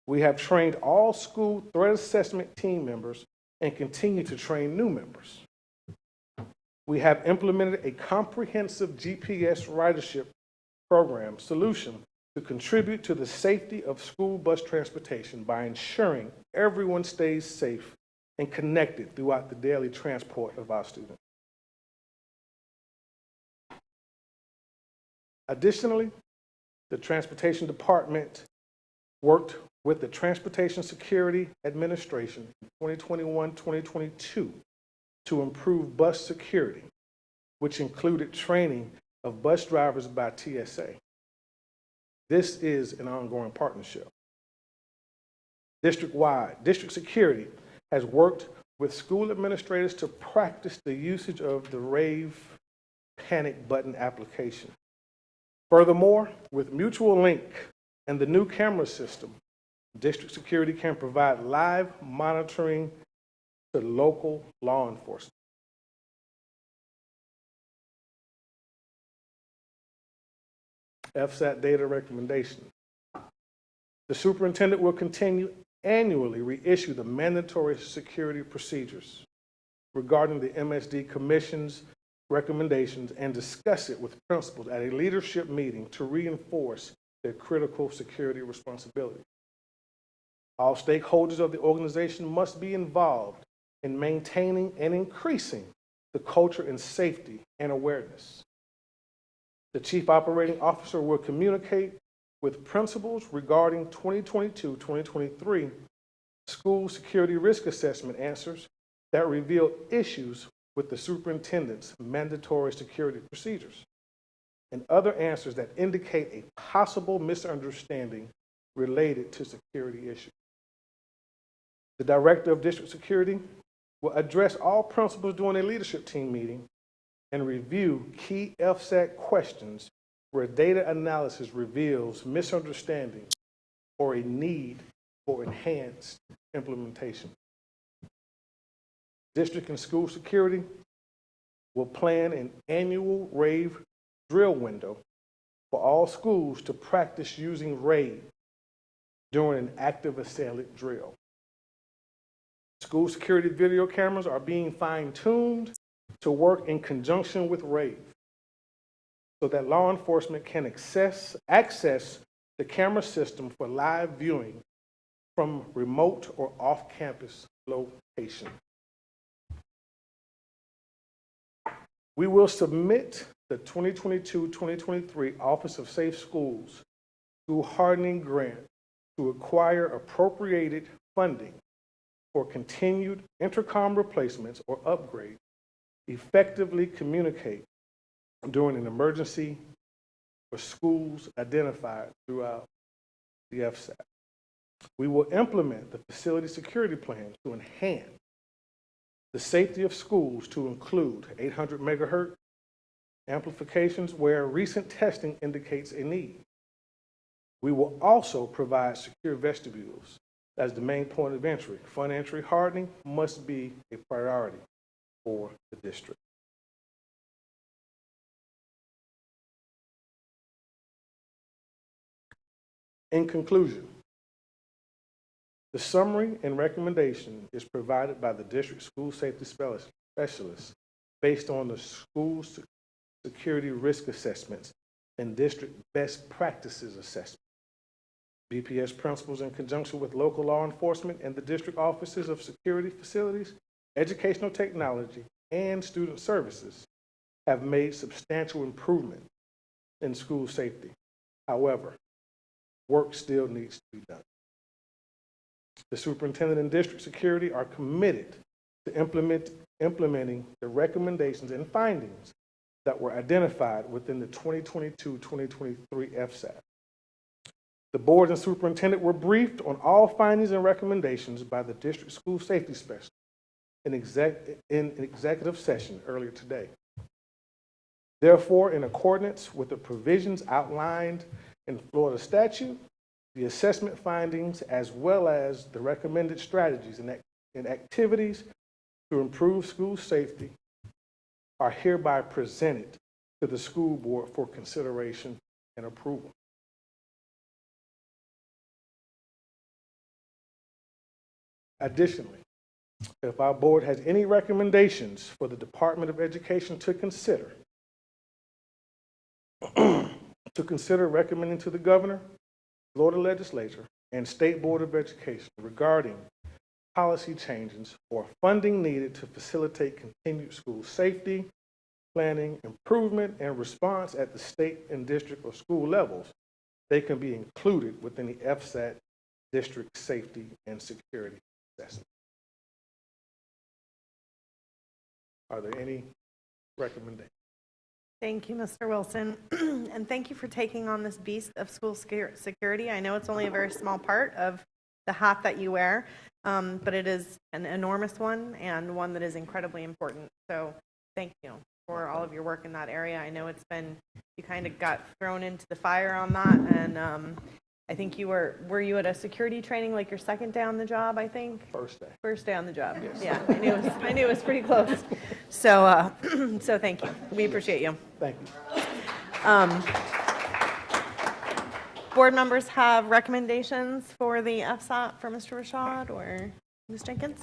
We have trained all school threat assessment team members and continue to train new members. We have implemented a comprehensive GPS ridership program solution to contribute to the safety of school bus transportation by ensuring everyone stays safe and connected throughout the daily transport of our students. Additionally, the Transportation Department worked with the Transportation Security Administration in 2021-2022 to improve bus security. which included training of bus drivers by TSA. This is an ongoing partnership. District-wide, district security has worked with school administrators to practice the usage of the Rave panic button application. Furthermore, with Mutual Link and the new camera system, district security can provide live monitoring to local law enforcement. FSAT data recommendation. The superintendent will continue annually reissue the mandatory security procedures regarding the MSD Commission's recommendations and discuss it with principals at a leadership meeting to reinforce their critical security responsibilities. All stakeholders of the organization must be involved in maintaining and increasing the culture in safety and awareness. The Chief Operating Officer will communicate with principals regarding 2022-2023 school security risk assessment answers that reveal issues with the superintendent's mandatory security procedures and other answers that indicate a possible misunderstanding related to security issues. The Director of District Security will address all principals during a leadership team meeting and review key FSAT questions where data analysis reveals misunderstanding or a need for enhanced implementation. District and school security will plan an annual RAVE drill window for all schools to practice using RAVE during an active assailant drill. School security video cameras are being fine-tuned to work in conjunction with RAVE so that law enforcement can access the camera system for live viewing from remote or off-campus location. We will submit the 2022-2023 Office of Safe Schools School Hardening Grant to acquire appropriated funding for continued intercom replacements or upgrades, effectively communicate during an emergency for schools identified throughout the FSAT. We will implement the facility security plan to enhance the safety of schools to include 800 megahertz amplifications where recent testing indicates a need. We will also provide secure vestibules as the main point of entry. Front entry hardening must be a priority for the district. In conclusion, the summary and recommendation is provided by the district school safety specialist based on the school security risk assessments and district best practices assessment. BPS principals, in conjunction with local law enforcement and the district offices of security facilities, educational technology, and student services, have made substantial improvement in school safety. However, work still needs to be done. The superintendent and district security are committed to implementing the recommendations and findings that were identified within the 2022-2023 FSAT. The board and superintendent were briefed on all findings and recommendations by the district school safety specialist in executive session earlier today. Therefore, in accordance with the provisions outlined in Florida statute, the assessment findings, as well as the recommended strategies and activities to improve school safety, are hereby presented to the school board for consideration and approval. Additionally, if our board has any recommendations for the Department of Education to consider, recommending to the governor, Florida legislature, and State Board of Education regarding policy changes or funding needed to facilitate continued school safety, planning, improvement, and response at the state and district or school levels, they can be included within the FSAT district safety and security assessment. Are there any recommendations?
Thank you, Mr. Wilson. And thank you for taking on this beast of school security. I know it's only a very small part of the hat that you wear, but it is an enormous one and one that is incredibly important. So thank you for all of your work in that area. I know you kind of got thrown into the fire on that, and I think were you at a security training like your second day on the job, I think? First day on the job.
Yes.
Yeah, I knew it was pretty close. So, so thank you. We appreciate you.
Thank you.
Board members have recommendations for the FSAT for Mr. Rashad or Ms. Jenkins?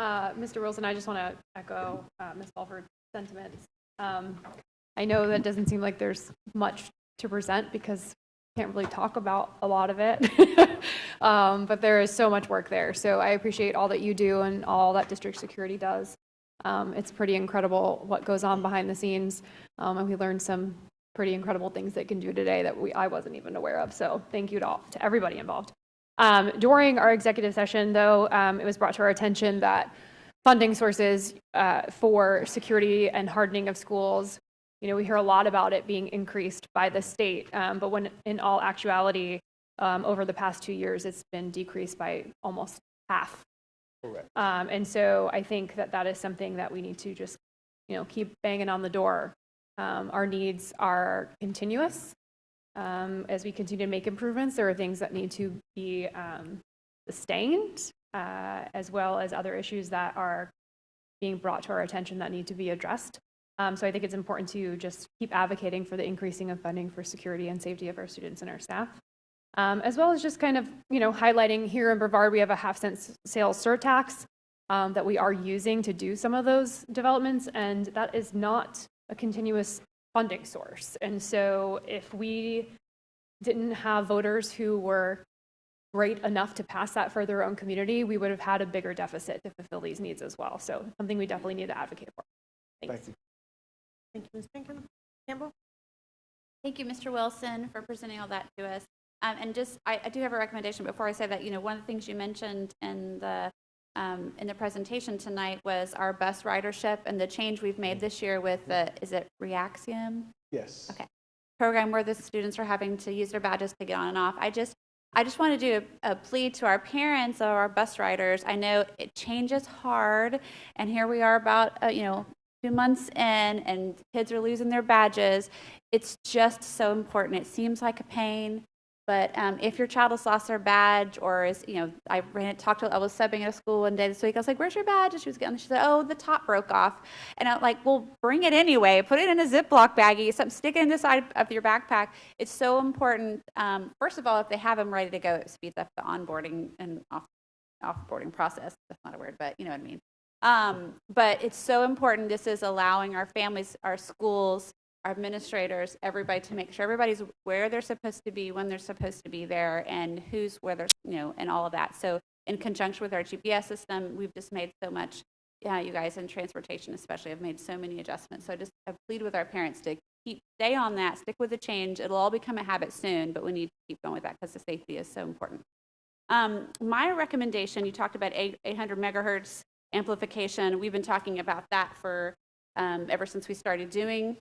Mr. Wilson, I just want to echo Ms. Fulford's sentiments. I know that doesn't seem like there's much to present because can't really talk about a lot of it, but there is so much work there. So I appreciate all that you do and all that district security does. It's pretty incredible what goes on behind the scenes, and we learned some pretty incredible things that can do today that I wasn't even aware of. So thank you to everybody involved. During our executive session, though, it was brought to our attention that funding sources for security and hardening of schools, we hear a lot about it being increased by the state, but when in all actuality, over the past 2 years, it's been decreased by almost half.
Correct.
And so I think that is something that we need to just, keep banging on the door. Our needs are continuous. As we continue to make improvements, there are things that need to be sustained, as well as other issues that are being brought to our attention that need to be addressed. So I think it's important to just keep advocating for the increasing of funding for security and safety of our students and our staff, as well as just kind of, highlighting here in Brevard, we have a half-cent sales surtax that we are using to do some of those developments, and that is not a continuous funding source. And so if we didn't have voters who were great enough to pass that for their own community, we would have had a bigger deficit to fulfill these needs as well. So something we definitely need to advocate for. Thanks.
Thank you.
Thank you, Ms. Jenkins. Campbell?
Thank you, Mr. Wilson, for presenting all that to us. And just, I do have a recommendation before I say that. One of the things you mentioned in the presentation tonight was our bus ridership and the change we've made this year with is it Reaxium?
Yes.
Okay. Program where the students are having to use their badges to get on and off. I just want to do a plea to our parents of our bus riders. I know it changes hard, and here we are about 2 months in, and kids are losing their badges. It's just so important. It seems like a pain, but if your child has lost their badge, or is, I was subbing at a school one day this week. I was like, "Where's your badge?" And she said, "Oh, the top broke off." And I'm like, "Well, bring it anyway. Put it in a Ziploc baggie. Stick it in the side of your backpack." It's so important. First of all, if they have them ready to go, it speeds up the onboarding and offboarding process. That's not a word, but you know what I mean. But it's so important. This is allowing our families, our schools, our administrators, everybody to make sure everybody's where they're supposed to be, when they're supposed to be there, and who's where they're, and all of that. So in conjunction with our GPS system, we've just made so much, you guys in transportation especially have made so many adjustments. So I just have pleaded with our parents to stay on that, stick with the change. It'll all become a habit soon, but we need to keep going with that because the safety is so important. My recommendation, you talked about 800 megahertz amplification. We've been talking about that for ever since we started doing,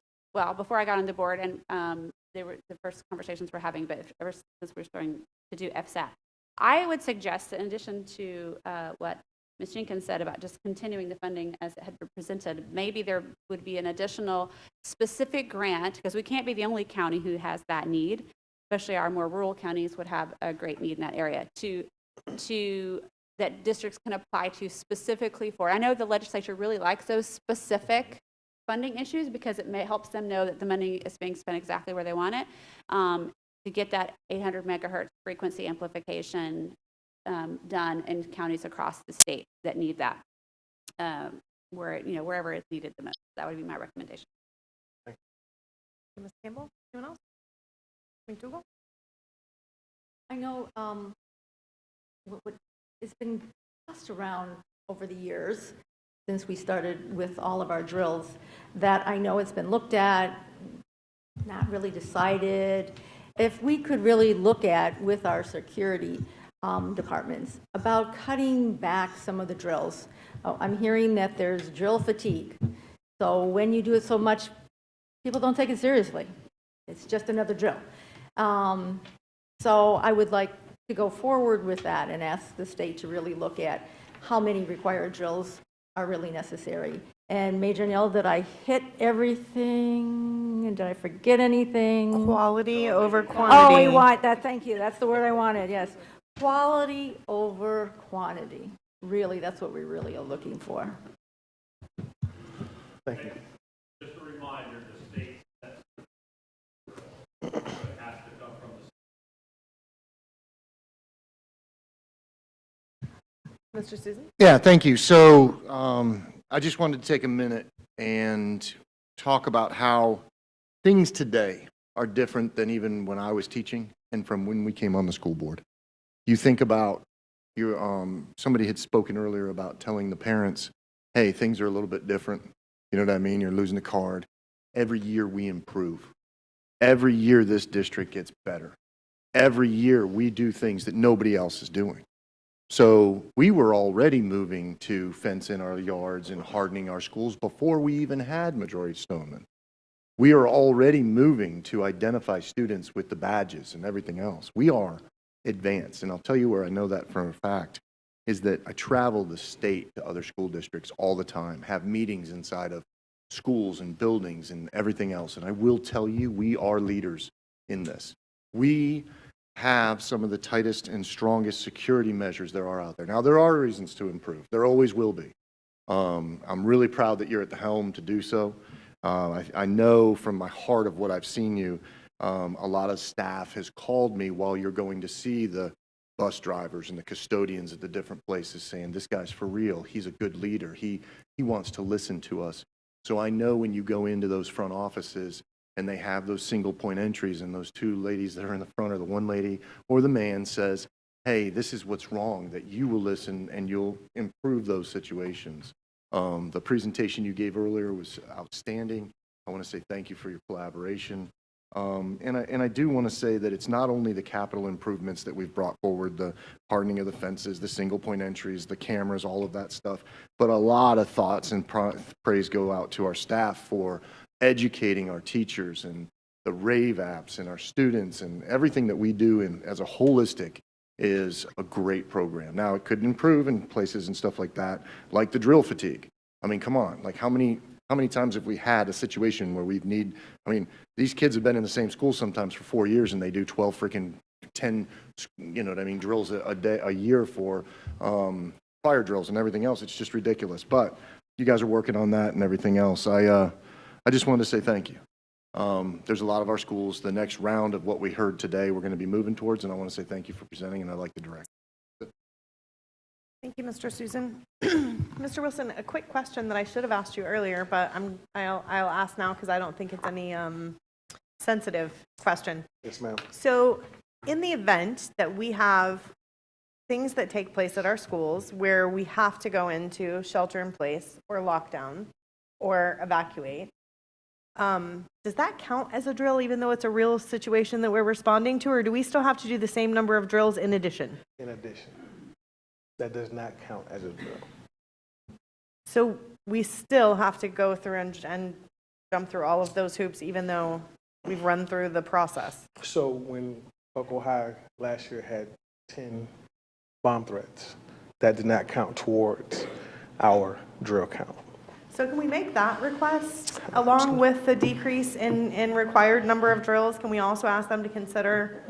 before I got on the board, and they were the first conversations we're having, but ever since we're starting to do FSAT. I would suggest that in addition to what Ms. Jenkins said about just continuing the funding as it had been presented, maybe there would be an additional specific grant, because we can't be the only county who has that need, especially our more rural counties would have a great need in that area, that districts can apply to specifically for. I know the legislature really likes those specific funding issues because it helps them know that the money is being spent exactly where they want it, to get that 800 megahertz frequency amplification done in counties across the state that need that, wherever it's needed the most. That would be my recommendation.
Ms. Campbell? Anyone else? McDougall?
I know it's been passed around over the years since we started with all of our drills, that I know it's been looked at, not really decided. If we could really look at with our security departments about cutting back some of the drills. I'm hearing that there's drill fatigue. So when you do it so much People don't take it seriously. It's just another drill. So I would like to go forward with that and ask the state to really look at how many required drills are really necessary. And Major Nell, did I hit everything? And did I forget anything?
Quality over
Oh,
quantity.
we want that, thank you, that's the word I wanted, yes. Quality over quantity. Really, that's what we really are looking for.
Thank you.
Just a reminder, the state has to come from the
Mr. Susan?
Yeah, thank you. So I just wanted to take a minute and talk about how things today are different than even when I was teaching and from when we came on the school board. You think about somebody had spoken earlier about telling the parents, hey, things are a little bit different. You know what I mean? You're losing the card. Every year we improve. Every year this district gets better. Every year we do things that nobody else is doing. So we were already moving to fence in our yards and hardening our schools before we even had majority stonemen. We are already moving to identify students with the badges and everything else. We are advanced. And I'll tell you where I know that for a fact is that I travel the state to other school districts all the time, have meetings inside of schools and buildings and everything else. And I will tell you, we are leaders in this. We have some of the tightest and strongest security measures there are out there. Now, there are reasons to improve. There always will be. I'm really proud that you're at the helm to do so. I know from my heart of what I've seen you, a lot of staff has called me while you're going to see the bus drivers and the custodians at the different places saying, this guy's for real. He's a good leader. He wants to listen to us. So I know when you go into those front offices and they have those single point entries and those two ladies that are in the front or the one lady or the man says, hey, this is what's wrong, that you will listen and you'll improve those situations. The presentation you gave earlier was outstanding. I want to say thank you for your collaboration. And I do want to say that it's not only the capital improvements that we've brought forward, the hardening of the fences, the single point entries, the cameras, all of that stuff, but a lot of thoughts and praise go out to our staff for educating our teachers and the RAVE apps and our students, and everything that we do as a holistic is a great program. Now, it could improve in places and stuff like that, like the drill fatigue. I mean, come on, like how many times have we had a situation where these kids have been in the same school sometimes for 4 years and they do 12 freaking 10, you know what I mean, drills a year for fire drills and everything else. It's just ridiculous. But you guys are working on that and everything else. I just wanted to say thank you. There's a lot of our schools, the next round of what we heard today, we're going to be moving towards, and I want to say thank you for presenting, and I'd like to direct.
Thank you, Mr. Susan. Mr. Wilson, a quick question that I should have asked you earlier, but I'll ask now because I don't think it's any sensitive question.
Yes, ma'am.
So in the event that we have things that take place at our schools where we have to go into shelter in place or lockdown or evacuate, does that count as a drill even though it's a real situation that we're responding to, or do we still have to do the same number of drills in addition?
In addition, that does not count as a drill.
So we still have to go through and jump through all of those hoops even though we've run through the process.
So when Buckle High last year had 10 bomb threats, that did not count towards our drill count.
So can we make that request along with the decrease in required number of drills? Can we also ask them to consider,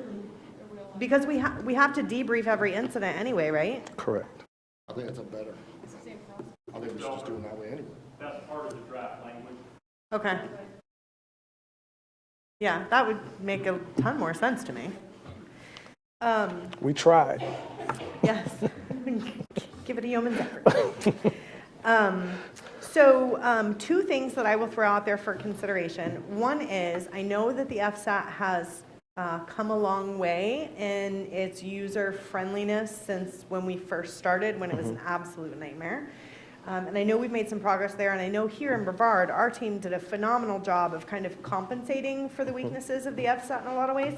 because we have to debrief every incident anyway, right?
Correct.
I think that's a better. I think we should just do it that way anyway.
That's part of the draft language.
Okay. Yeah, that would make a ton more sense to me.
We tried.
Yes. Give it a yeoman's effort. So two things that I will throw out there for consideration. One is, I know that the FSAT has come a long way in its user friendliness since when we first started, when it was an absolute nightmare. And I know we've made some progress there, and I know here in Brevard, our team did a phenomenal job of kind of compensating for the weaknesses of the FSAT in a lot of ways.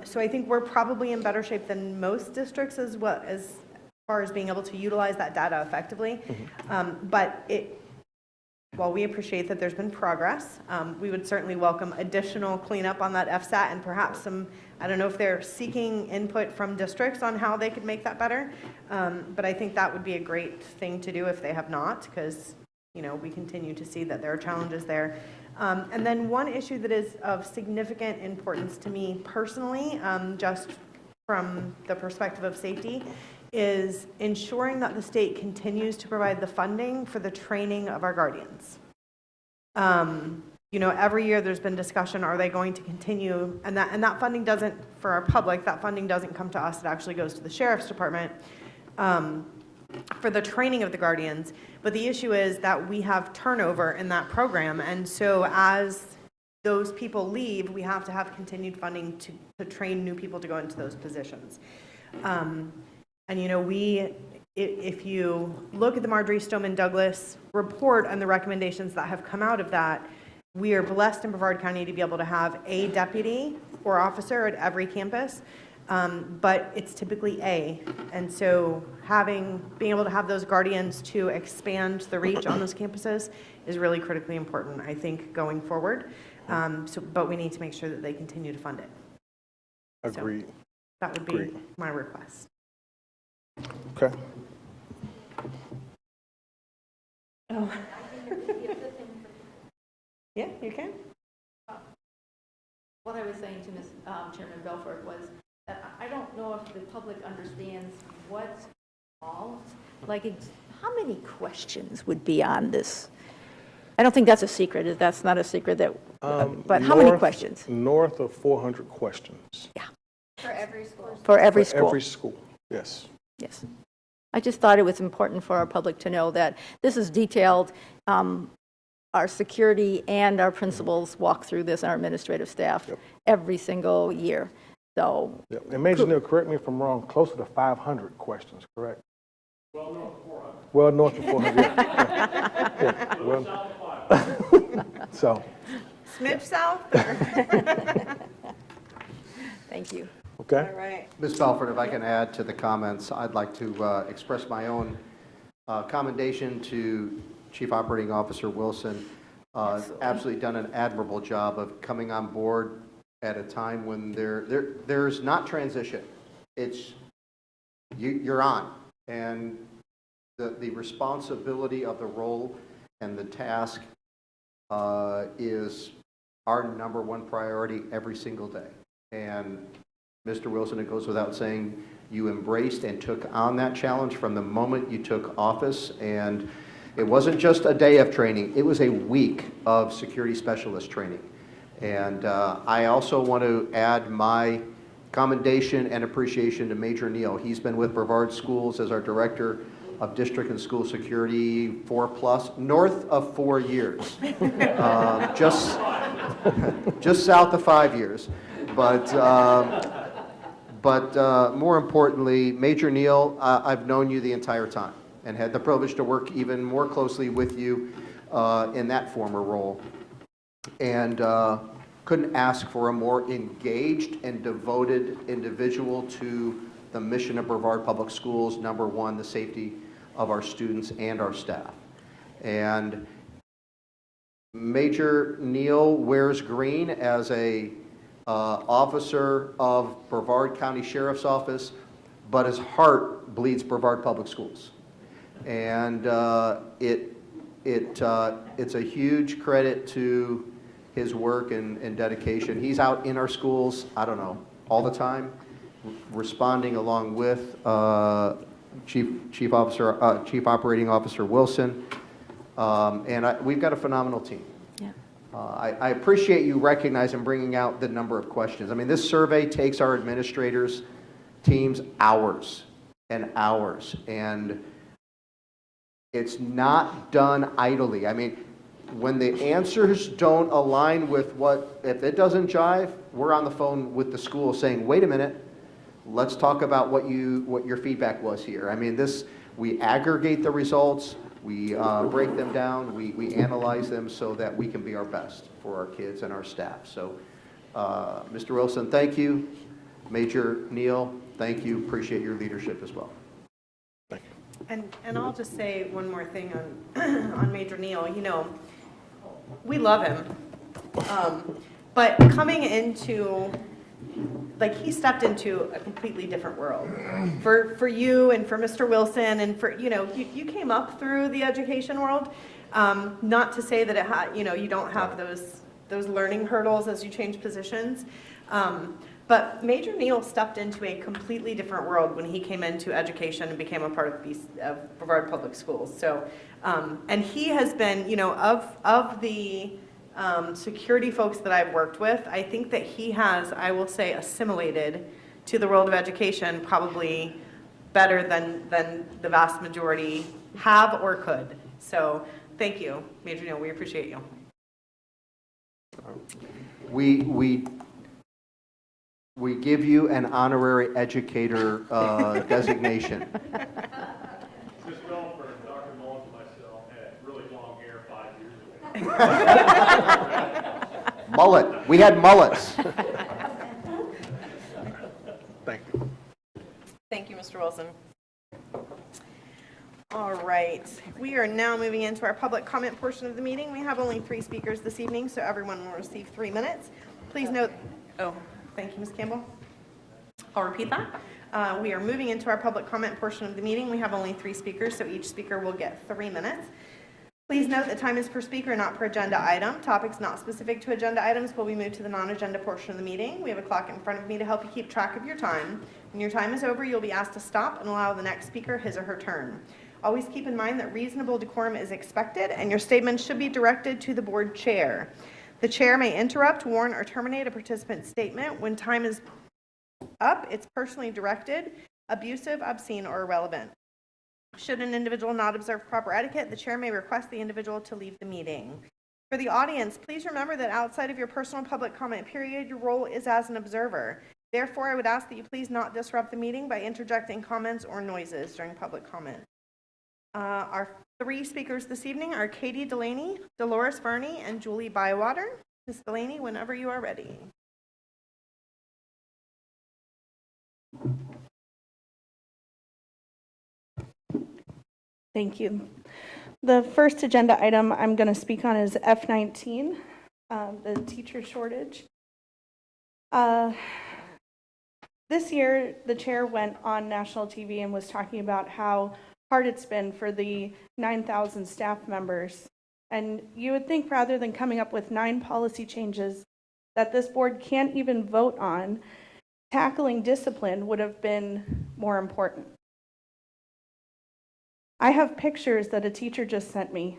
So I think we're probably in better shape than most districts as far as being able to utilize that data effectively. But while we appreciate that there's been progress, we would certainly welcome additional cleanup on that FSAT and perhaps some, I don't know if they're seeking input from districts on how they could make that better, but I think that would be a great thing to do if they have not, because, we continue to see that there are challenges there. And then one issue that is of significant importance to me personally, just from the perspective of safety, is ensuring that the state continues to provide the funding for the training of our guardians. Every year there's been discussion, are they going to continue? And that funding doesn't, for our public, that funding doesn't come to us, it actually goes to the sheriff's department for the training of the guardians. But the issue is that we have turnover in that program, and so as those people leave, we have to have continued funding to train new people to go into those positions. And if you look at the Marjorie Stoneman Douglas report and the recommendations that have come out of that, we are blessed in Brevard County to be able to have a deputy or officer at every campus, but it's typically A. And so being able to have those guardians to expand the reach on those campuses is really critically important, I think, going forward. But we need to make sure that they continue to fund it.
Agreed.
So that would be my request.
Okay.
Oh. Yeah, you can.
What I was saying to Ms. Chairman Belfort was that I don't know if the public understands what's involved. Like, how many questions would be on this? I don't think that's a secret. That's not a secret that, but how many questions?
North of 400 questions.
Yeah.
For every school.
For every
For
school.
every school, yes.
Yes. I just thought it was important for our public to know that this is detailed. Our security and our principals walk through this, our administrative staff, every single year. So.
Yep. And Major Neal, correct me if I'm wrong, closer to 500 questions, correct?
Well, north of 400.
Well, north of 400, yeah. Yeah. Well, so.
Smidge south?
Thank you.
Okay.
All right.
Ms. Belford, if I can add to the comments, I'd like to express my own commendation to Chief Operating Officer Wilson. Absolutely done an admirable job of coming on board at a time when there's not transition. It's you're on, and the responsibility of the role and the task is our number one priority every single day. And Mr. Wilson, it goes without saying, you embraced and took on that challenge from the moment you took office. And it wasn't just a day of training, it was a week of security specialist training. And I also want to add my commendation and appreciation to Major Neal. He's been with Brevard Schools as our Director of District and School Security north of 4 years. Just south of 5 years. But more importantly, Major Neal, I've known you the entire time and had the privilege to work even more closely with you in that former role. And couldn't ask for a more engaged and devoted individual to the mission of Brevard Public Schools. Number one, the safety of our students and our staff. And Major Neal wears green as a officer of Brevard County Sheriff's Office, but his heart bleeds Brevard Public Schools. And it's a huge credit to his work and dedication. He's out in our schools, I don't know, all the time, responding along with Chief Operating Officer Wilson. And we've got a phenomenal team. I appreciate you recognizing and bringing out the number of questions. I mean, this survey takes our administrators' teams hours and hours, and it's not done idly. I mean, when the answers don't align with if it doesn't jive, we're on the phone with the school saying, wait a minute, let's talk about what your feedback was here. I mean, we aggregate the results, we break them down, we analyze them so that we can be our best for our kids and our staff. So, Mr. Wilson, thank you. Major Neal, thank you. Appreciate your leadership as well.
And I'll just say one more thing on, on Major Neal. You know, we love him. But coming into, like, he stepped into a completely different world. For you and for Mr. Wilson and for, you know, you came up through the education world. Not to say that it you know, you don't have those learning hurdles as you change positions. But Major Neal stepped into a completely different world when he came into education and became a part of Brevard Public Schools. So, and he has been, you know, of the security folks that I've worked with, I think that he has, I will say, assimilated to the world of education probably better than the vast majority have or could. So thank you, Major Neal. We appreciate you.
We give you an honorary educator designation.
Ms. Belford, Dr. Mullins and myself had really long hair 5 years ago.
Mullet. We had mullets.
Thank you.
Thank you, Mr. Wilson. All right, we are now moving into our public comment portion of the meeting. We have only 3 speakers this evening, so everyone will receive 3 minutes. Please note, oh, thank you, Ms. Campbell. I'll repeat that. We are moving into our public comment portion of the meeting. We have only 3 speakers, so each speaker will get 3 minutes. Please note that time is per speaker, not per agenda item. Topics not specific to agenda items will be moved to the non-agenda portion of the meeting. We have a clock in front of me to help you keep track of your time. When your time is over, you'll be asked to stop and allow the next speaker his or her turn. Always keep in mind that reasonable decorum is expected, and your statements should be directed to the board chair. The chair may interrupt, warn, or terminate a participant's statement. When time is up, it's personally directed, abusive, obscene, or irrelevant. Should an individual not observe proper etiquette, the chair may request the individual to leave the meeting. For the audience, please remember that outside of your personal public comment period, your role is as an observer. Therefore, I would ask that you please not disrupt the meeting by interjecting comments or noises during public comment. Our 3 speakers this evening are Katie Delaney, Dolores Verney, and Julie Bywater. Ms. Delaney, whenever you are ready.
Thank you. The first agenda item I'm going to speak on is F19, the teacher shortage. This year, the chair went on national TV and was talking about how hard it's been for the 9,000 staff members. And you would think rather than coming up with 9 policy changes that this board can't even vote on, tackling discipline would have been more important. I have pictures that a teacher just sent me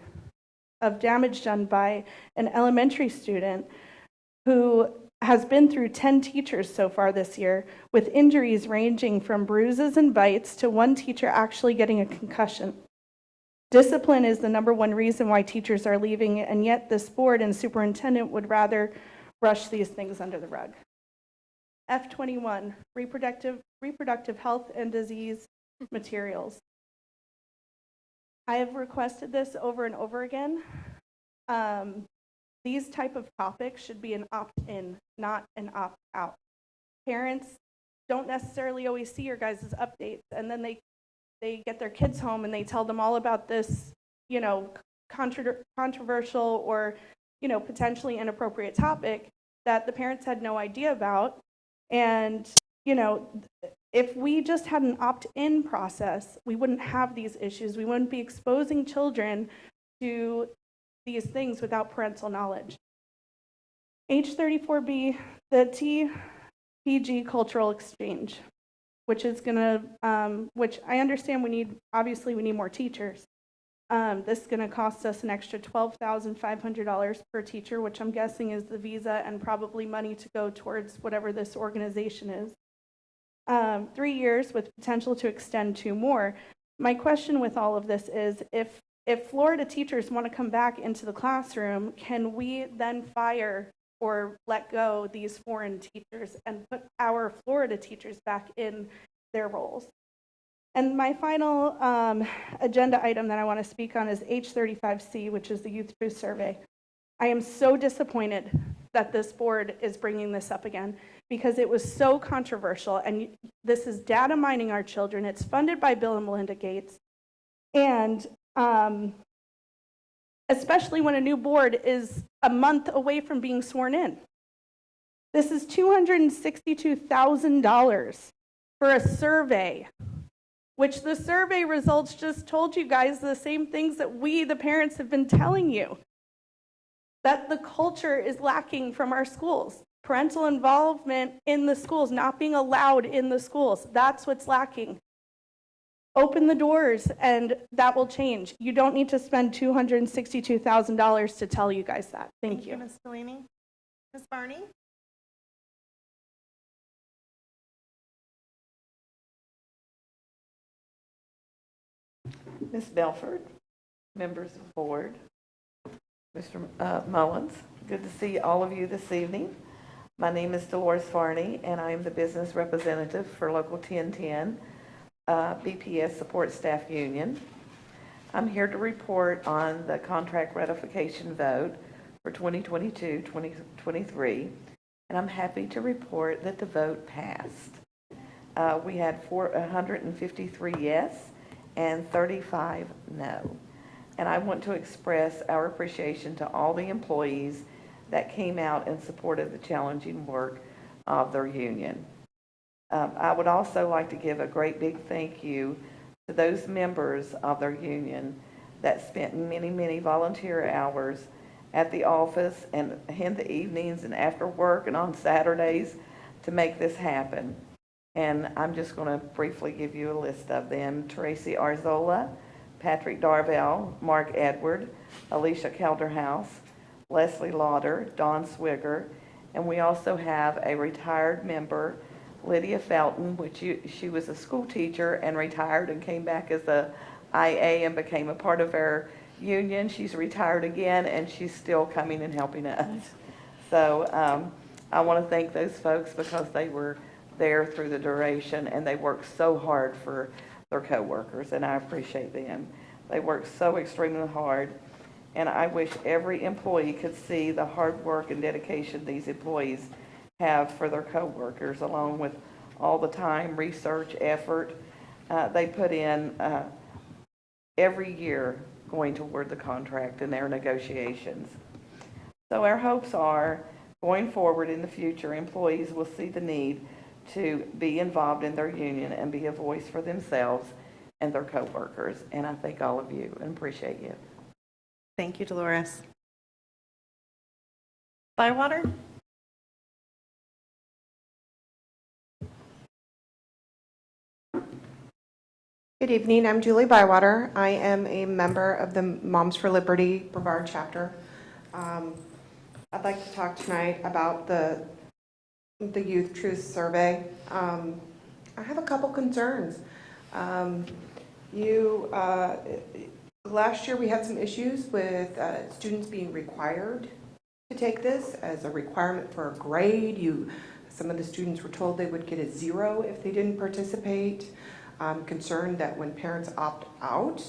of damage done by an elementary student who has been through 10 teachers so far this year, with injuries ranging from bruises and bites to one teacher actually getting a concussion. Discipline is the #1 reason why teachers are leaving, and yet this board and superintendent would rather brush these things under the rug. F21, reproductive health and disease materials. I have requested this over and over again. These type of topics should be an opt-in, not an opt-out. Parents don't necessarily always see your guys' updates, and then they get their kids home and they tell them all about this, you know, controversial or, you know, potentially inappropriate topic that the parents had no idea about. And, you know, if we just had an opt-in process, we wouldn't have these issues. We wouldn't be exposing children to these things without parental knowledge. H34B, the TPG cultural exchange, which is gonna, which I understand we need more teachers. This is gonna cost us an extra $12,500 per teacher, which I'm guessing is the visa and probably money to go towards whatever this organization is. 3 years with potential to extend 2 more. My question with all of this is, if Florida teachers want to come back into the classroom, can we then fire or let go these foreign teachers and put our Florida teachers back in their roles? And my final agenda item that I want to speak on is H35C, which is the Youth Truth Survey. I am so disappointed that this board is bringing this up again because it was so controversial, and this is data mining our children. It's funded by Bill and Melinda Gates. And especially when a new board is a month away from being sworn in. This is $262,000 for a survey, which the survey results just told you guys the same things that we, the parents, have been telling you. That the culture is lacking from our schools. Parental involvement in the schools, not being allowed in the schools. That's what's lacking. Open the doors and that will change. You don't need to spend $262,000 to tell you guys that. Thank you.
Ms. Delaney. Ms. Barney?
Ms. Belford, members of the board, Mr. Mullins, good to see all of you this evening. My name is Dolores Farney, and I am the business representative for Local 1010, BPS Support Staff Union. I'm here to report on the contract ratification vote for 2022-2023, and I'm happy to report that the vote passed. We had 153 yes and 35 no. And I want to express our appreciation to all the employees that came out and supported the challenging work of their union. I would also like to give a great big thank you to those members of their union that spent many, many volunteer hours at the office and in the evenings and after work and on Saturdays to make this happen. And I'm just going to briefly give you a list of them. Tracy Arzola, Patrick Darvell, Mark Edward, Alicia Kelderhouse, Leslie Lauder, Dawn Swigger, and we also have a retired member, Lydia Felton, she was a school teacher and retired and came back as a IA and became a part of our union. She's retired again and she's still coming and helping us. So I want to thank those folks because they were there through the duration and they worked so hard for their coworkers, and I appreciate them. They worked so extremely hard, and I wish every employee could see the hard work and dedication these employees have for their coworkers, along with all the time, research, effort they put in every year going toward the contract and their negotiations. So our hopes are, going forward in the future, employees will see the need to be involved in their union and be a voice for themselves and their coworkers. And I thank all of you and appreciate you.
Thank you, Dolores. Bywater?
Good evening. I'm Julie Bywater. I am a member of the Moms for Liberty Brevard chapter. I'd like to talk tonight about the Youth Truth Survey. I have a couple concerns. Last year we had some issues with students being required to take this as a requirement for a grade. Some of the students were told they would get a 0 if they didn't participate. I'm concerned that when parents opt out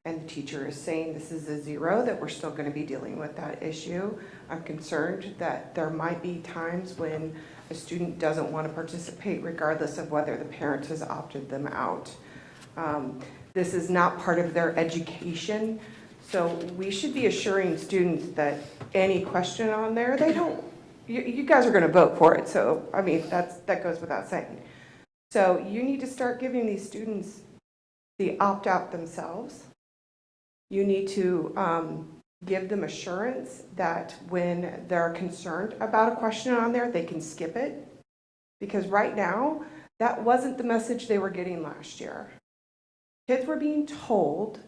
and the teacher is saying this is a 0, that we're still going to be dealing with that issue. I'm concerned that there might be times when a student doesn't want to participate regardless of whether the parent has opted them out. This is not part of their education, so we should be assuring students that any question on there, you guys are going to vote for it, so I mean that goes without saying. So you need to start giving these students the opt-out themselves. You need to give them assurance that when they're concerned about a question on there, they can skip it. Because right now, that wasn't the message they were getting last year. Kids were being told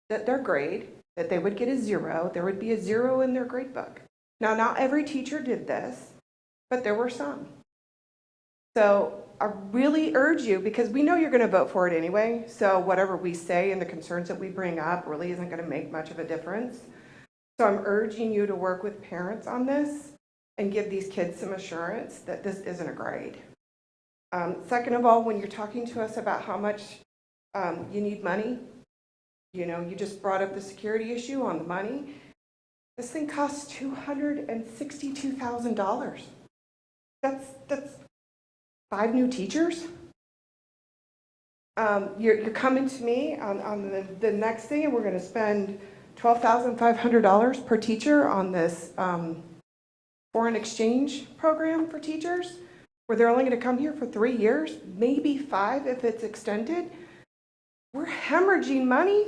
that their grade, that they would get a 0, there would be a 0 in their grade book. Now, not every teacher did this, but there were some. So I really urge you, because we know you're going to vote for it anyway, so whatever we say and the concerns that we bring up really isn't going to make much of a difference. So I'm urging you to work with parents on this and give these kids some assurance that this isn't a grade. Second of all, when you're talking to us about how much you need money, you just brought up the security issue on the money. This thing costs $262,000. That's 5 new teachers. You're coming to me on the next thing, and we're going to spend $12,500 per teacher on this foreign exchange program for teachers, where they're only going to come here for 3 years, maybe 5 if it's extended. We're hemorrhaging money.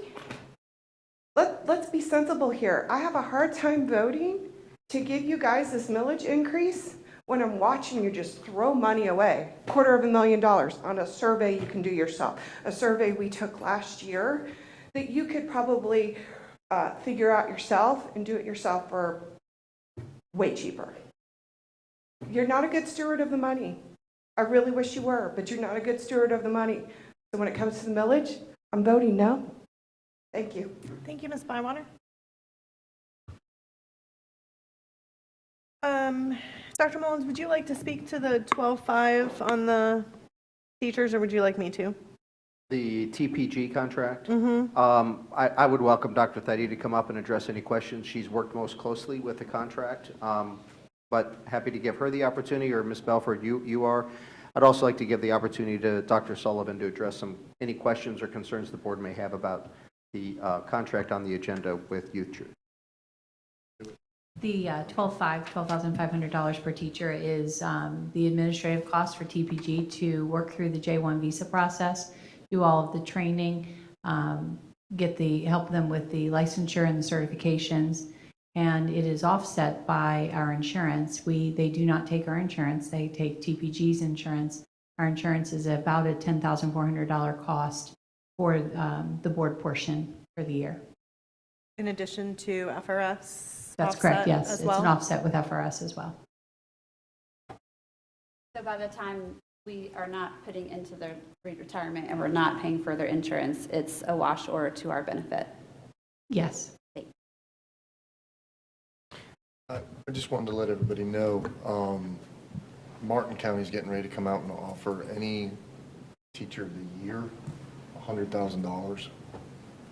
Let's be sensible here. I have a hard time voting to give you guys this millage increase when I'm watching you just throw money away. $250,000 on a survey you can do yourself. A survey we took last year that you could probably figure out yourself and do it yourself for way cheaper. You're not a good steward of the money. I really wish you were, but you're not a good steward of the money. So when it comes to the millage, I'm voting no. Thank you.
Thank you, Ms. Bywater. Dr. Mullins, would you like to speak to the 12.5 on the teachers, or would you like me to?
The TPG contract?
Mm-hmm.
I would welcome Dr. Thady to come up and address any questions. She's worked most closely with the contract, but happy to give her the opportunity, or Ms. Belford, you are. I'd also like to give the opportunity to Dr. Sullivan to address any questions or concerns the board may have about the contract on the agenda with youth church.
The $12,500 per teacher is the administrative cost for TPG to work through the J1 visa process, do all of the training, help them with the licensure and the certifications, and it is offset by our insurance. They do not take our insurance, they take TPG's insurance. Our insurance is about a $10,400 cost for the board portion for the year.
In addition to FRS?
That's correct, yes.
As
It's
well?
an offset with FRS as well.
So by the time we are not putting into their retirement and we're not paying for their insurance, it's a wash or to our benefit?
Yes.
I just wanted to let everybody know, Martin County is getting ready to come out and offer any teacher of the year $100,000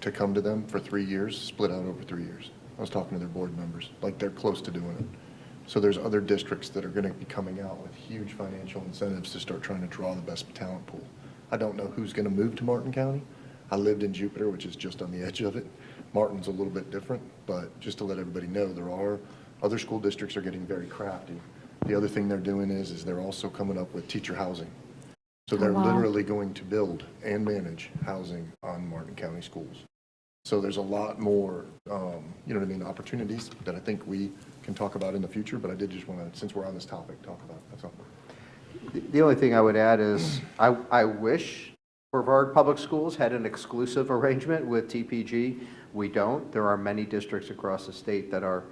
to come to them for 3 years, split out over 3 years. I was talking to their board members, like they're close to doing it. So there's other districts that are going to be coming out with huge financial incentives to start trying to draw the best talent pool. I don't know who's going to move to Martin County. I lived in Jupiter, which is just on the edge of it. Martin's a little bit different, but just to let everybody know, there are other school districts are getting very crafty. The other thing they're doing is they're also coming up with teacher housing. So they're literally going to build and manage housing on Martin County schools. So there's a lot more, you know what I mean, opportunities that I think we can talk about in the future, but I did just want to, since we're on this topic, talk about it. That's all.
The only thing I would add is I wish Brevard Public Schools had an exclusive arrangement with TPG. We don't. There are many districts across the state that are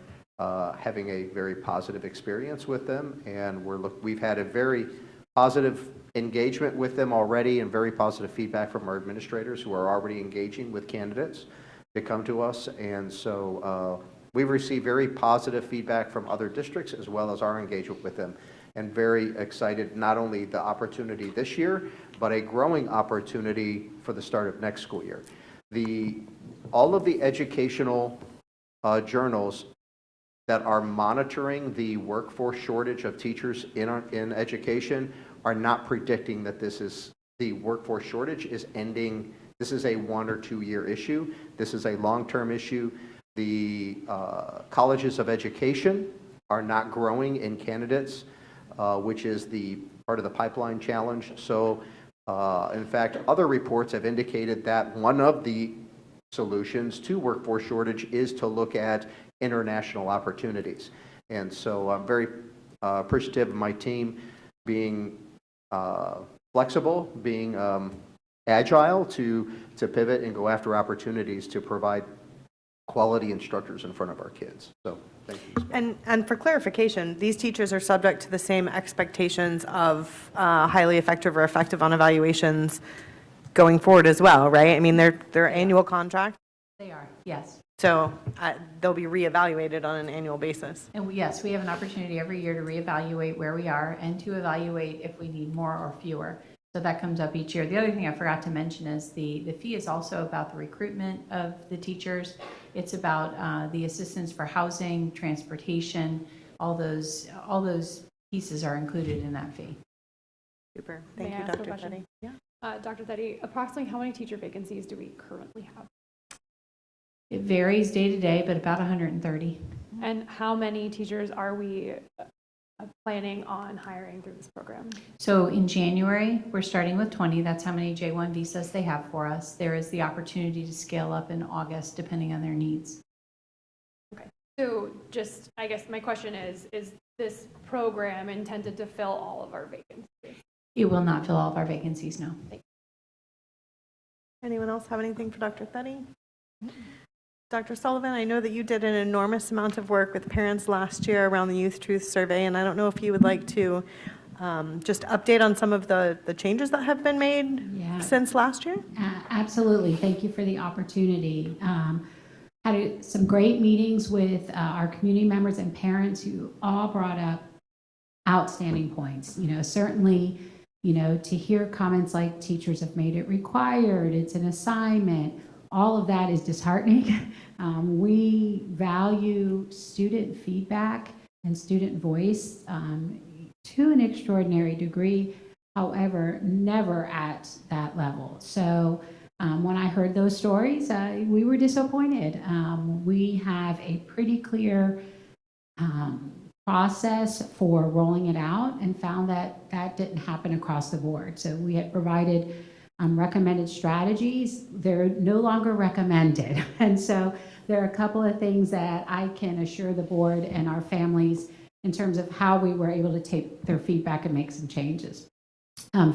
having a very positive experience with them, and we've had a very positive engagement with them already and very positive feedback from our administrators who are already engaging with candidates to come to us. And so we've received very positive feedback from other districts as well as our engagement with them, and very excited not only the opportunity this year, but a growing opportunity for the start of next school year. All of the educational journals that are monitoring the workforce shortage of teachers in education are not predicting that the workforce shortage is ending. This is a 1 or 2 year issue. This is a long-term issue. The colleges of education are not growing in candidates, which is the part of the pipeline challenge. So, in fact, other reports have indicated that one of the solutions to workforce shortage is to look at international opportunities. And so I'm very appreciative of my team being flexible, being agile to pivot and go after opportunities to provide quality instructors in front of our kids. So thank you.
And for clarification, these teachers are subject to the same expectations of highly effective or effective on evaluations going forward as well, right? I mean, their annual contract,
They are, yes.
so they'll be reevaluated on an annual basis.
And yes, we have an opportunity every year to reevaluate where we are and to evaluate if we need more or fewer. So that comes up each year. The other thing I forgot to mention is the fee is also about the recruitment of the teachers. It's about the assistance for housing, transportation, all those pieces are included in that fee.
Super.
May
Thank
I
you,
ask a
Dr.
question?
Teddy. Yeah.
Dr. Teddy, approximately how many teacher vacancies do we currently have?
It varies day to day, but about 130.
And how many teachers are we planning on hiring through this program?
So in January, we're starting with 20. That's how many J1 visas they have for us. There is the opportunity to scale up in August depending on their needs.
Okay. So just, I guess my question is this program intended to fill all of our vacancies?
It will not fill all of our vacancies, no.
Anyone else have anything for Dr. Teddy? Dr. Sullivan, I know that you did an enormous amount of work with parents last year around the Youth Truth Survey, and I don't know if you would like to just update on some of the changes that have been made since last year?
Absolutely. Thank you for the opportunity. Had some great meetings with our community members and parents who all brought up outstanding points. Certainly, to hear comments like teachers have made it required, it's an assignment, all of that is disheartening. We value student feedback and student voice to an extraordinary degree, however, never at that level. So when I heard those stories, we were disappointed. We have a pretty clear process for rolling it out and found that that didn't happen across the board. So we had provided recommended strategies. They're no longer recommended. And so there are a couple of things that I can assure the board and our families in terms of how we were able to take their feedback and make some changes.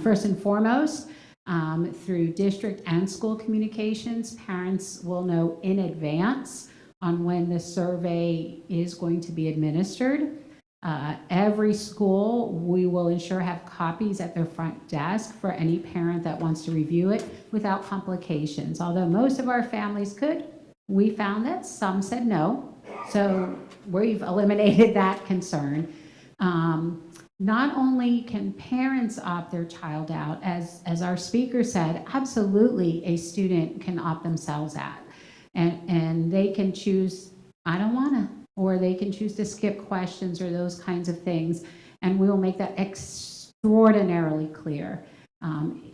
First and foremost, through district and school communications, parents will know in advance on when the survey is going to be administered. Every school, we will ensure have copies at their front desk for any parent that wants to review it without complications. Although most of our families could, we found that some said no. So we've eliminated that concern. Not only can parents opt their child out, as our speaker said, absolutely a student can opt themselves out. And they can choose, I don't want to, or they can choose to skip questions or those kinds of things. And we will make that extraordinarily clear.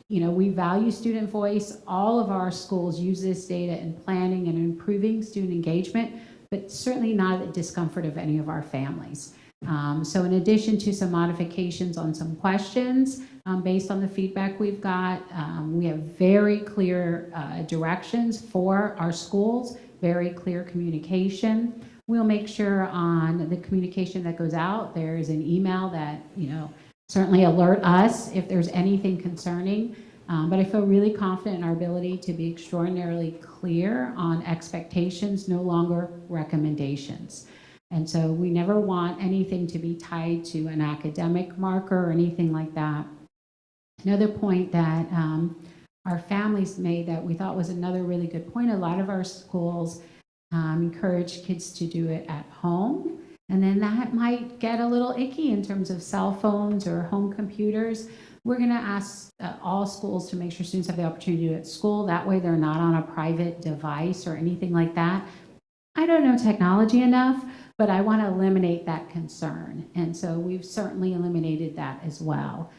We value student voice. All of our schools use this data in planning and improving student engagement, but certainly not at the discomfort of any of our families. So in addition to some modifications on some questions, based on the feedback we've got, we have very clear directions for our schools, very clear communication. We'll make sure on the communication that goes out, there is an email that, certainly alert us if there's anything concerning. But I feel really confident in our ability to be extraordinarily clear on expectations, no longer recommendations. And so we never want anything to be tied to an academic marker or anything like that. Another point that our families made that we thought was another really good point, a lot of our schools encourage kids to do it at home. And then that might get a little icky in terms of cell phones or home computers. We're going to ask all schools to make sure students have the opportunity to do it at school. That way they're not on a private device or anything like that. I don't know technology enough, but I want to eliminate that concern. And so we've certainly eliminated that as well.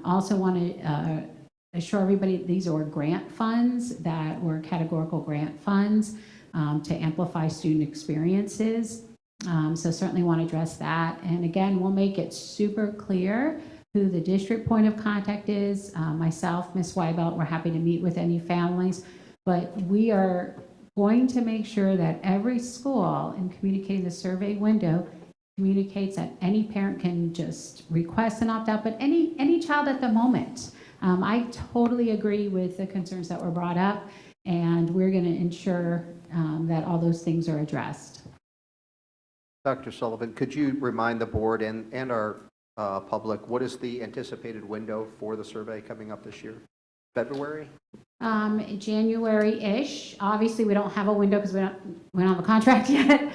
Also want to assure everybody these are grant funds that were categorical grant funds to amplify student experiences. So certainly want to address that. And again, we'll make it super clear who the district point of contact is. Myself, Ms. Weibelt, we're happy to meet with any families, but we are going to make sure that every school in communicating the survey window communicates that any parent can just request an opt-out, but any child at the moment. I totally agree with the concerns that were brought up, and we're going to ensure that all those things are addressed.
Dr. Sullivan, could you remind the board and our public, what is the anticipated window for the survey coming up this year? February?
January-ish. Obviously, we don't have a window because we don't have a contract yet.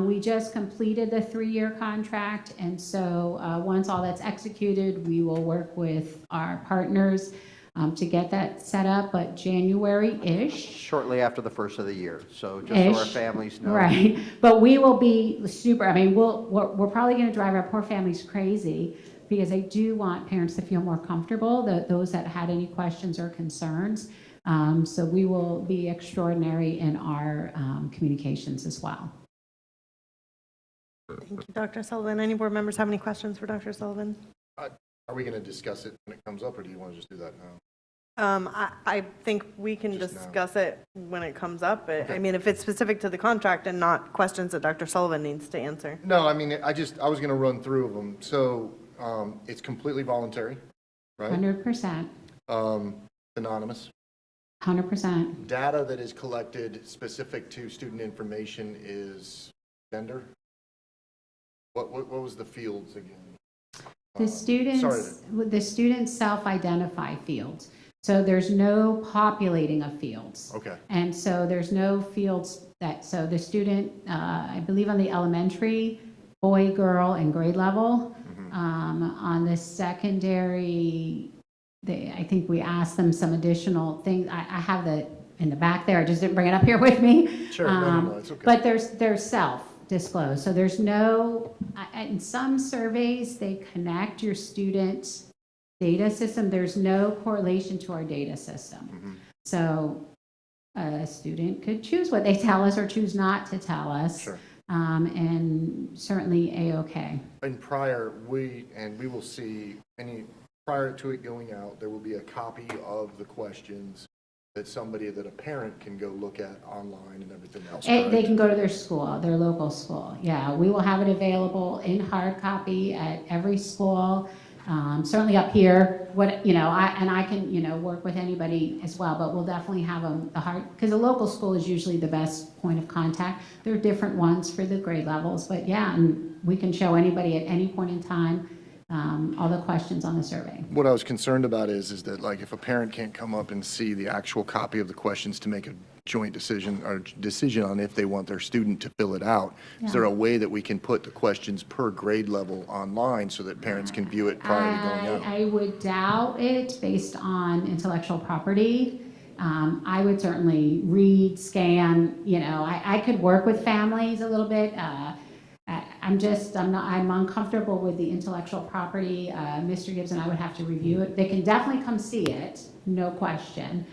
We just completed the 3-year contract, and so once all that's executed, we will work with our partners to get that set up, but January-ish.
Shortly after the first of the year, so just so our families know.
Right, but we will be super, we're probably going to drive our poor families crazy because I do want parents to feel more comfortable, those that had any questions or concerns. So we will be extraordinary in our communications as well.
Thank you, Dr. Sullivan. Any board members have any questions for Dr. Sullivan?
Are we going to discuss it when it comes up, or do you want to just do that now?
I think we can
Just now.
discuss it when it comes up, but
Okay.
I mean, if it's specific to the contract and not questions that Dr. Sullivan needs to answer.
No, I mean, I was going to run through them. So it's completely voluntary, right?
100%.
Anonymous.
100%.
Data that is collected specific to student information is gender. What was the fields again?
The students self-identify fields. So there's no populating of fields.
Okay.
And so there's no fields so the student, I believe on the elementary, boy, girl, and grade level. On the secondary, I think we asked them some additional things. I have in the back there, I just didn't bring it up here with me.
Sure, no, it's okay.
But there's self-disclosed. So there's no, in some surveys, they connect your student data system. There's no correlation to our data system. So a student could choose what they tell us or choose not to tell us.
Sure.
And certainly A-OK.
And we will see prior to it going out, there will be a copy of the questions that a parent can go look at online and everything else.
They can go to their school, their local school. Yeah, we will have it available in hard copy at every school. Certainly up here, I can, work with anybody as well, but we'll definitely have them, because the local school is usually the best point of contact. There are different ones for the grade levels, but yeah, and we can show anybody at any point in time all the questions on the survey.
What I was concerned about is that, like, if a parent can't come up and see the actual copy of the questions to make a joint decision on if they want their student to fill it out, is there a way that we can put the questions per grade level online so that parents can view it prior to going out?
I would doubt it based on intellectual property. I would certainly read, scan, I could work with families a little bit. I'm uncomfortable with the intellectual property. Mr. Gibbs and I would have to review it. They can definitely come see it, no question.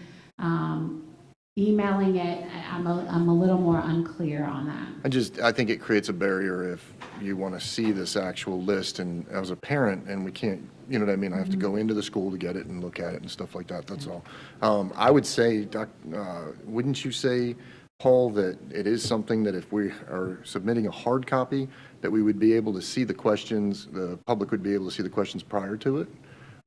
Emailing it, I'm a little more unclear on that.
I think it creates a barrier if you want to see this actual list, and as a parent, and we can't, you know what I mean? I have to go into the school to get it and look at it and stuff like that, that's all. I would say, wouldn't you say, Paul, that it is something that if we are submitting a hard copy, that we would be able to see the questions, the public would be able to see the questions prior to it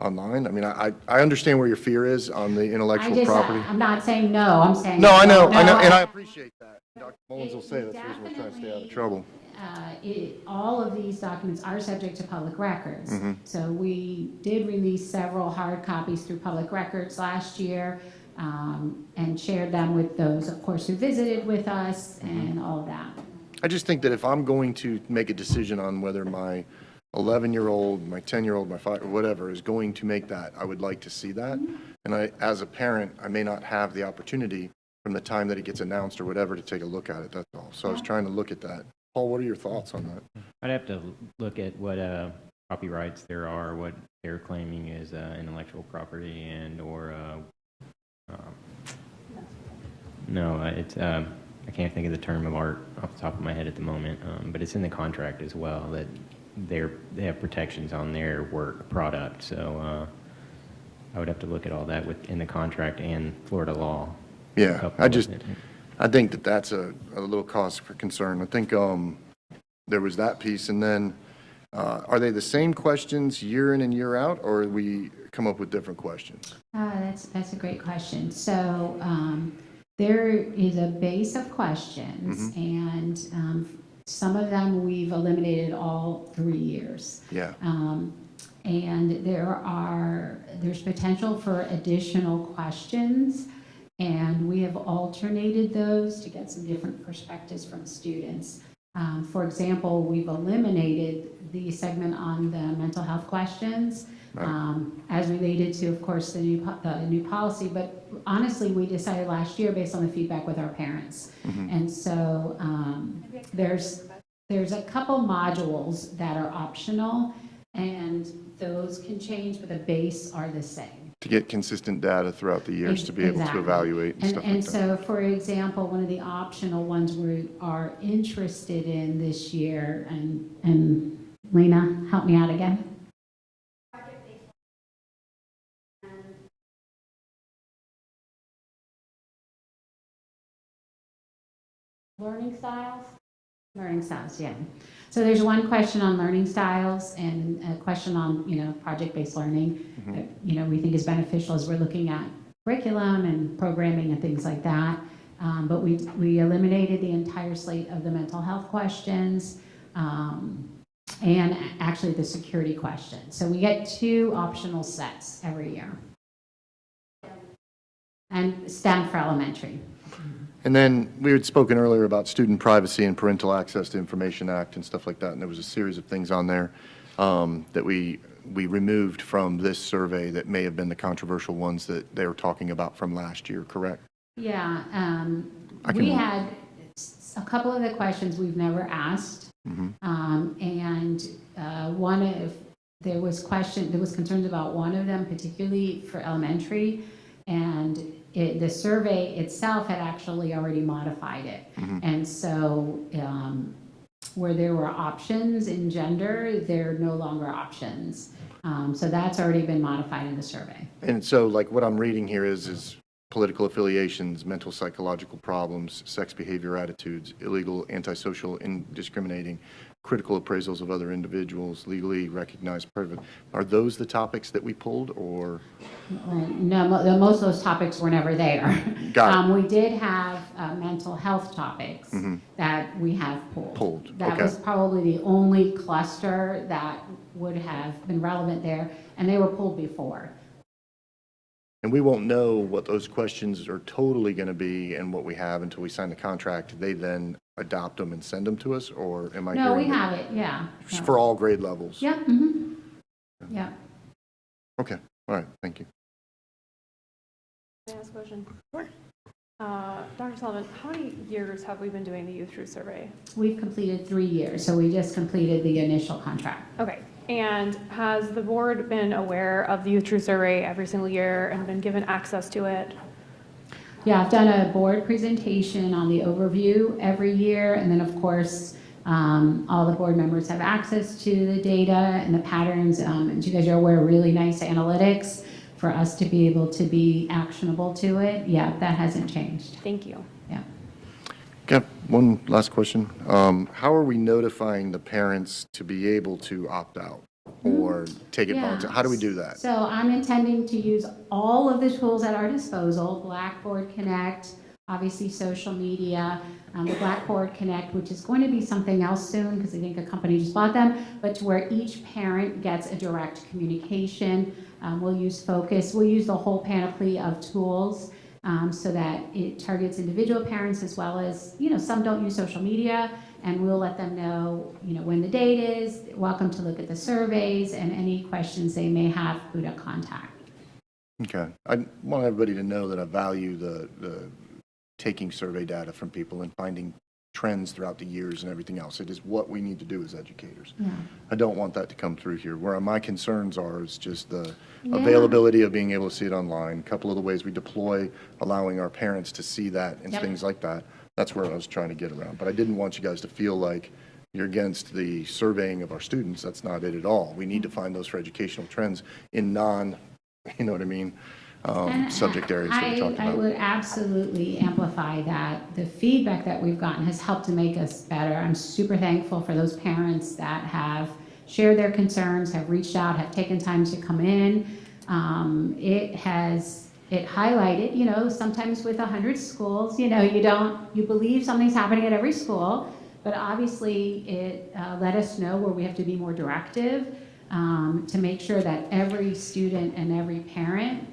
online? I mean, I understand where your fear is on the intellectual property.
I'm not saying no, I'm saying.
No, I know, and I appreciate that. Dr. Mullins will say that's the reason we're trying to stay out of trouble.
All of these documents are subject to public records.
Mm-hmm.
So we did release several hard copies through public records last year and shared them with those, of course, who visited with us and all of that.
I just think that if I'm going to make a decision on whether my 11-year-old, my 10-year-old, my 5, or whatever is going to make that, I would like to see that. And as a parent, I may not have the opportunity from the time that it gets announced or whatever to take a look at it, that's all. So I was trying to look at that. Paul, what are your thoughts on that?
I'd have to look at what copyrights there are, what they're claiming is intellectual property I can't think of the term of art off the top of my head at the moment, but it's in the contract as well that they have protections on their work product. So I would have to look at all that in the contract and Florida law.
Yeah, I think that that's a little cause for concern. I think there was that piece, and then are they the same questions year in and year out, or we come up with different questions?
That's a great question. So there is a base of questions, and some of them we've eliminated all 3 years.
Yeah.
And there's potential for additional questions, and we have alternated those to get some different perspectives from students. For example, we've eliminated the segment on the mental health questions as related to, of course, the new policy. But honestly, we decided last year based on the feedback with our parents. And so there's a couple modules that are optional And those can change, but the base are the same.
To get consistent data throughout the years to be able to
Exactly.
evaluate and stuff like
And
that.
so, for example, one of the optional ones we are interested in this year, and Lena, help me out again. Learning styles? Learning styles, yeah. So there's one question on learning styles and a question on, project-based learning that, we think is beneficial as we're looking at curriculum and programming and things like that. But we eliminated the entire slate of the mental health questions and actually the security questions. So we get 2 optional sets every year. And STEM for elementary.
And then we had spoken earlier about Student Privacy and Parental Access to Information Act and stuff like that, and there was a series of things on there that we removed from this survey that may have been the controversial ones that they were talking about from last year, correct?
Yeah, we had a couple of the questions we've never asked, and there was concerns about one of them, particularly for elementary, and the survey itself had actually already modified it. And so where there were options in gender, there are no longer options. So that's already been modified in the survey.
And so like what I'm reading here is political affiliations, mental psychological problems, sex behavior attitudes, illegal, antisocial, and discriminating, critical appraisals of other individuals, legally recognized private. Are those the topics that we pulled, or?
No, most of those topics were never there.
Got it.
We did have mental health topics that we have pulled. That was probably the only cluster that would have been relevant there, and they were pulled before.
And we won't know what those questions are totally going to be and what we have until we sign the contract. They then adopt them and send them to us, or am I
No, we
hearing
have it, yeah.
that for all grade levels?
Yeah, yeah.
Okay, all right, thank you.
Can I ask a question? Sure. Dr. Sullivan, how many years have we been doing the Youth True Survey?
We've completed 3 years, so we just completed the initial contract.
Okay. And has the board been aware of the Youth True Survey every single year and been given access to it?
Yeah, I've done a board presentation on the overview every year, and then of course, all the board members have access to the data and the patterns. And you guys are aware, really nice analytics for us to be able to be actionable to it. Yeah, that hasn't changed.
Thank you.
Yeah.
Okay, one last question. How are we notifying the parents to be able to opt out or take advantage? How do we do that?
So I'm intending to use all of the tools at our disposal, Blackboard Connect, obviously social media, the Blackboard Connect, which is going to be something else soon because I think a company just bought them, but to where each parent gets a direct communication. We'll use Focus. We'll use the whole panoply of tools so that it targets individual parents as well as, some don't use social media, and we'll let them know, when the date is, welcome to look at the surveys, and any questions they may have, who to contact.
Okay, I want everybody to know that I value the taking survey data from people and finding trends throughout the years and everything else. It is what we need to do as educators.
Yeah.
I don't want that to come through here. Where my concerns are is just the availability of being able to see it online. A couple of the ways we deploy, allowing our parents to see that and things like that. That's where I was trying to get around. But I didn't want you guys to feel like you're against the surveying of our students. That's not it at all. We need to find those for educational trends in you know what I mean, subject areas that we talked about.
I would absolutely amplify that. The feedback that we've gotten has helped to make us better. I'm super thankful for those parents that have shared their concerns, have reached out, have taken time to come in. It highlighted, sometimes with 100 schools, you believe something's happening at every school, but obviously it let us know where we have to be more directive to make sure that every student and every parent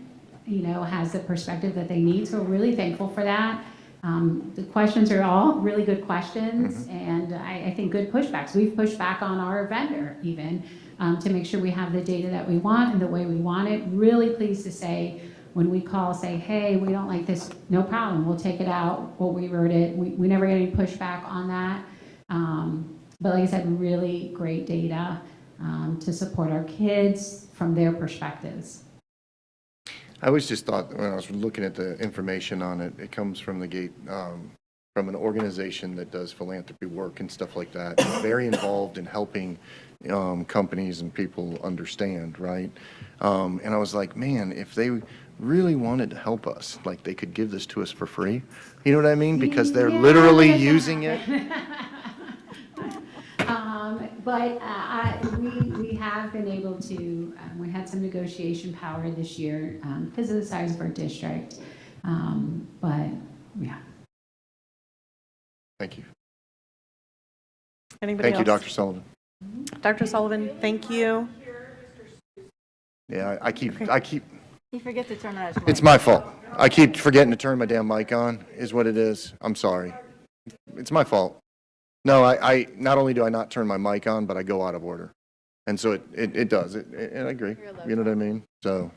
has the perspective that they need. So we're really thankful for that. The questions are all really good questions, and I think good pushbacks. We've pushed back on our vendor even to make sure we have the data that we want and the way we want it. Really pleased to say when we call, say, hey, we don't like this, no problem, we'll take it out, we'll reword it. We never get any pushback on that. But like I said, really great data. to support our kids from their perspectives.
I always just thought, when I was looking at the information on it, it comes from the gate, from an organization that does philanthropy work and stuff like that. It's very involved in helping companies and people understand, right? And I was like, man, if they really wanted to help us, like they could give this to us for free. You know what I mean? Because they're literally using it.
But we have been able to, we had some negotiation power this year because of the size of our district. But yeah.
Thank you.
Anybody
Thank you,
else?
Dr. Sullivan.
Dr. Sullivan, thank you.
Yeah, I keep,
You forget to turn on his mic.
it's my fault. I keep forgetting to turn my damn mic on, is what it is. I'm sorry. It's my fault. No, I not only do I not turn my mic on, but I go out of order. And so it does. And I agree. You know what I mean? So.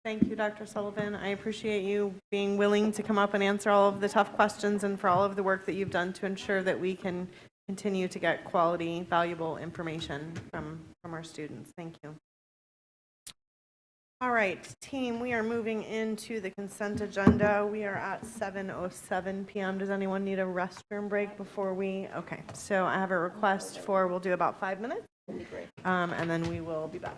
Thank you, Dr. Sullivan. I appreciate you being willing to come up and answer all of the tough questions and for all of the work that you've done to ensure that we can continue to get quality, valuable information from our students. Thank you. All right, team, we are moving into the consent agenda. We are at 7:07 p.m. Does anyone need a restroom break before we? Okay, so I have a request for, we'll do about 5 minutes. And then we will be back.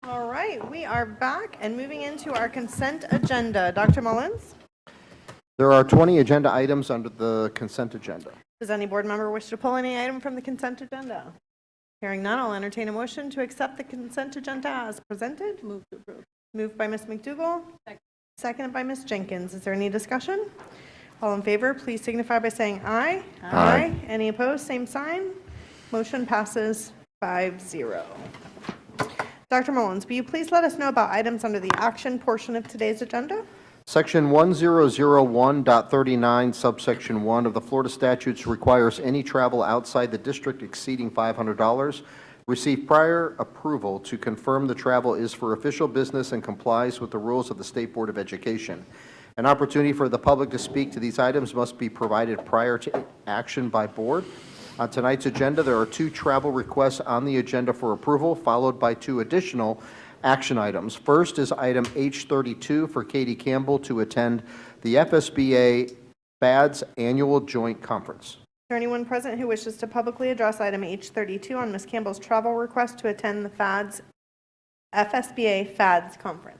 All right, we are back and moving into our consent agenda. Dr. Mullins,
There are 20 agenda items under the consent agenda.
does any board member wish to pull any item from the consent agenda? Hearing none, I'll entertain a motion to accept the consent agenda as presented. Move to approve. Moved by Ms. McDougall. Seconded by Ms. Jenkins. Is there any discussion? All in favor, please signify by saying aye.
Aye.
Any opposed, same sign. Motion passes 5-0. Dr. Mullins, will you please let us know about items under the action portion of today's agenda?
Section 1001.39, subsection 1 of the Florida statutes requires any travel outside the district exceeding $500 receive prior approval to confirm the travel is for official business and complies with the rules of the State Board of Education. An opportunity for the public to speak to these items must be provided prior to action by board. On tonight's agenda, there are 2 travel requests on the agenda for approval, followed by 2 additional action items. First is item H32 for Katie Campbell to attend the FSBA FADS Annual Joint Conference.
Is there anyone present who wishes to publicly address item H32 on Ms. Campbell's travel request to attend the FSBA FADS Conference?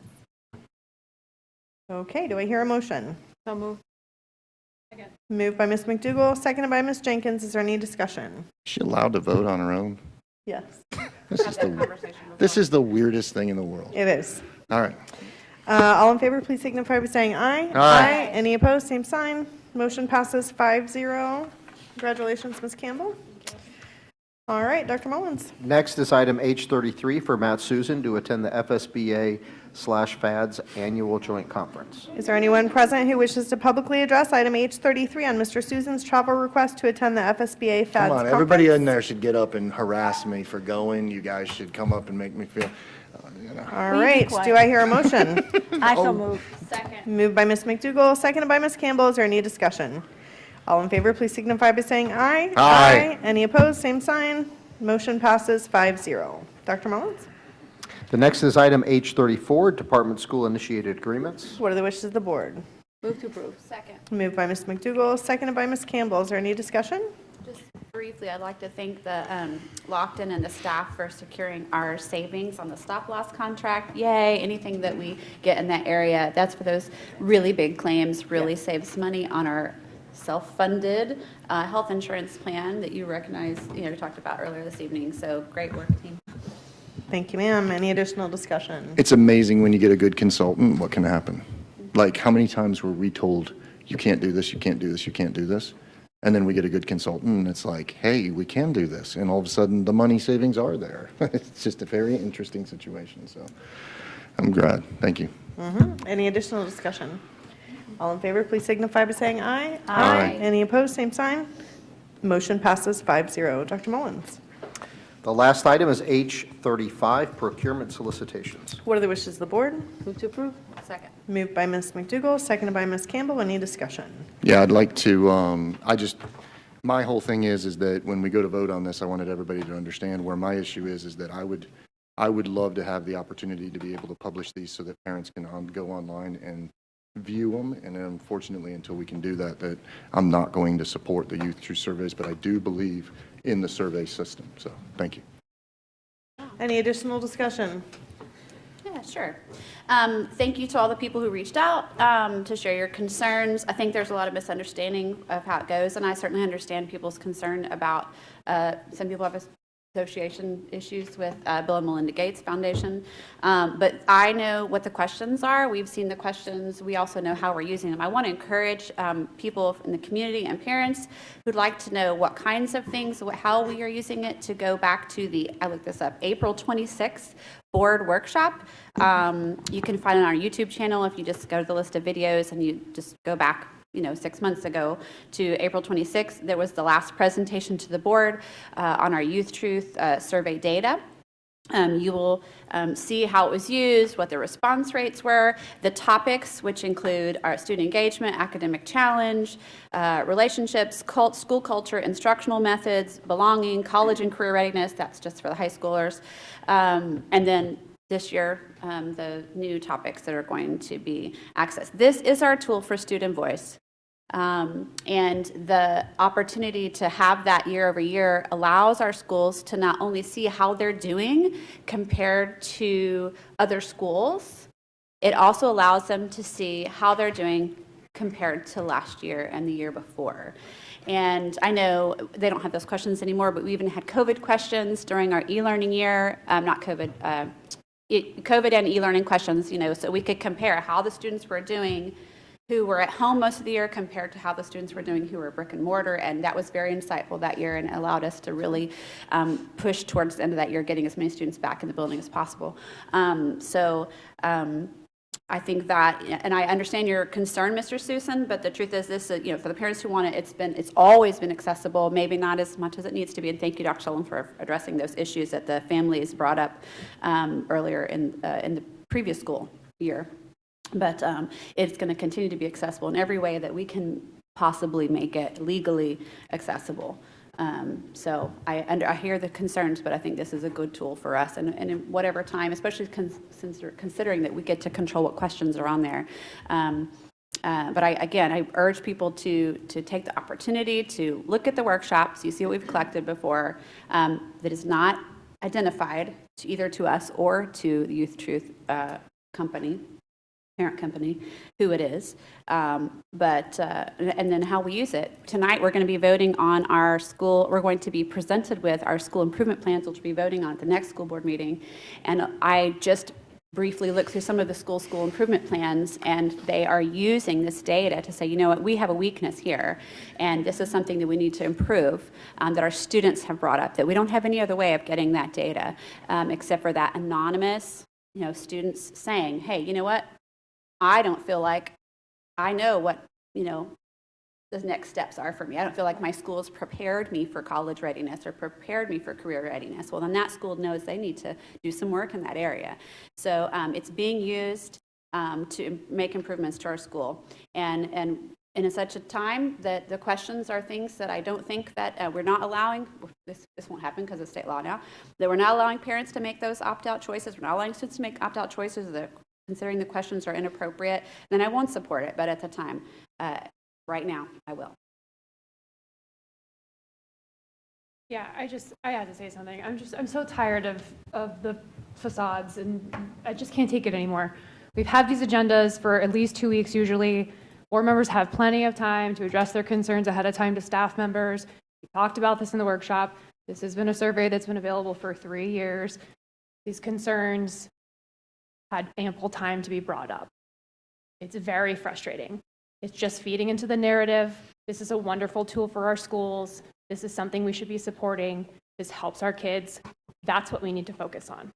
Okay, do I hear a motion?
So moved.
Moved by Ms. McDougall, seconded by Ms. Jenkins. Is there any discussion?
Is she allowed to vote on her own?
Yes,
This is the weirdest thing in the world.
it is.
All right.
All in favor, please signify by saying aye.
Aye.
Any opposed, same sign. Motion passes 5-0. Congratulations, Ms. Campbell. All right, Dr. Mullins.
Next is item H33 for Matt Susan to attend the FSBA/FADS Annual Joint Conference.
Is there anyone present who wishes to publicly address item H33 on Mr. Susan's travel request to attend the FSBA FADS
Come on,
Conference?
everybody in there should get up and harass me for going. You guys should come up and make me feel,
All right, do I hear a motion?
I so move.
Second.
Moved by Ms. McDougall, seconded by Ms. Campbell. Is there any discussion? All in favor, please signify by saying aye.
Aye.
Any opposed, same sign. Motion passes 5-0. Dr. Mullins?
The next is item H34, Department School Initiated Agreements.
What are the wishes of the board?
Move to approve. Second.
Moved by Ms. McDougall, seconded by Ms. Campbell. Is there any discussion?
Just briefly, I'd like to thank the Lockton and the staff for securing our savings on the stop-loss contract. Yay, anything that we get in that area, that's for those really big claims, really saves money on our self-funded health insurance plan that you recognize, talked about earlier this evening. So great work, team.
Thank you, ma'am. Any additional discussion?
it's amazing when you get a good consultant, what can happen. Like, how many times were we told, you can't do this, you can't do this, you can't do this? And then we get a good consultant, and it's like, hey, we can do this. And all of a sudden, the money savings are there. It's just a very interesting situation, so I'm glad. Thank you.
Any additional discussion? All in favor, please signify by saying aye.
Aye.
Any opposed, same sign. Motion passes 5-0. Dr. Mullins?
The last item is H35, Procurement Solicitations.
What are the wishes of the board?
Move to approve. Second.
Moved by Ms. McDougall, seconded by Ms. Campbell. Any discussion?
Yeah, I'd like to, my whole thing is that when we go to vote on this, I wanted everybody to understand where my issue is that I would love to have the opportunity to be able to publish these so that parents can go online and view them. And unfortunately, until we can do that, that I'm not going to support the youth through surveys, but I do believe in the survey system. So, thank you.
Any additional discussion?
Yeah, sure. Thank you to all the people who reached out to share your concerns. I think there's a lot of misunderstanding of how it goes, and I certainly understand people's concern about some people have association issues with Bill and Melinda Gates Foundation. But I know what the questions are. We've seen the questions. We also know how we're using them. I want to encourage people in the community and parents who'd like to know what kinds of things, how we are using it, to go back to the, I looked this up, April 26th board workshop. You can find it on our YouTube channel if you just go to the list of videos and you just go back 6 months ago to April 26th. There was the last presentation to the board on our Youth Truth survey data. You will see how it was used, what the response rates were, the topics, which include our student engagement, academic challenge, relationships, school culture, instructional methods, belonging, college and career readiness. That's just for the high schoolers. And then this year, the new topics that are going to be accessed. This is our tool for student voice. And the opportunity to have that year over year allows our schools to not only see how they're doing compared to other schools, it also allows them to see how they're doing compared to last year and the year before. And I know they don't have those questions anymore, but we even had COVID questions during our e-learning year, not COVID, COVID and e-learning questions, so we could compare how the students were doing who were at home most of the year compared to how the students were doing who were brick and mortar, and that was very insightful that year and allowed us to really push towards the end of that year, getting as many students back in the building as possible. I think that, and I understand your concern, Mr. Susan, but the truth is this, for the parents who want it, it's always been accessible, maybe not as much as it needs to be, and thank you, Dr. Sullivan, for addressing those issues that the families brought up earlier in the previous school year. But it's going to continue to be accessible in every way that we can possibly make it legally accessible. So I hear the concerns, but I think this is a good tool for us, and in whatever time, especially considering that we get to control what questions are on there. But I urge people to take the opportunity to look at the workshops. You see what we've collected before that is not identified either to us or to the Youth Truth company, parent company, who it is, and then how we use it. Tonight, we're going to be voting on our school, we're going to be presented with our school improvement plans, which we'll be voting on at the next school board meeting. And I just briefly looked through some of the school improvement plans, and they are using this data to say, you know what, we have a weakness here, and this is something that we need to improve, that our students have brought up, that we don't have any other way of getting that data, except for that anonymous, students saying, hey, you know what, I don't feel like I know what, the next steps are for me. I don't feel like my school has prepared me for college readiness or prepared me for career readiness. Well, then that school knows they need to do some work in that area. So it's being used to make improvements to our school. And in such a time that the questions are things that I don't think that we're not allowing, this won't happen because of state law now, that we're not allowing parents to make those opt-out choices. We're not allowing students to make opt-out choices that considering the questions are inappropriate, then I won't support it. But at the time, right now, I will.
Yeah, I had to say something. I'm so tired of the facades, and I just can't take it anymore. We've had these agendas for at least 2 weeks usually. Board members have plenty of time to address their concerns ahead of time to staff members. We talked about this in the workshop. This has been a survey that's been available for 3 years. These concerns had ample time to be brought up. It's very frustrating. It's just feeding into the narrative. This is a wonderful tool for our schools. This is something we should be supporting. This helps our kids. That's what we need to focus on.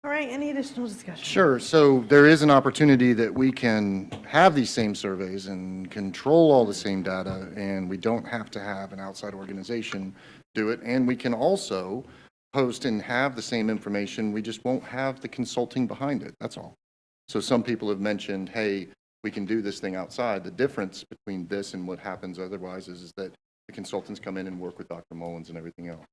All right, any additional discussion?
Sure. So there is an opportunity that we can have these same surveys and control all the same data, and we don't have to have an outside organization do it. And we can also post and have the same information. We just won't have the consulting behind it. That's all. So some people have mentioned, hey, we can do this thing outside. The difference between this and what happens otherwise is that the consultants come in and work with Dr. Mullins and everything else.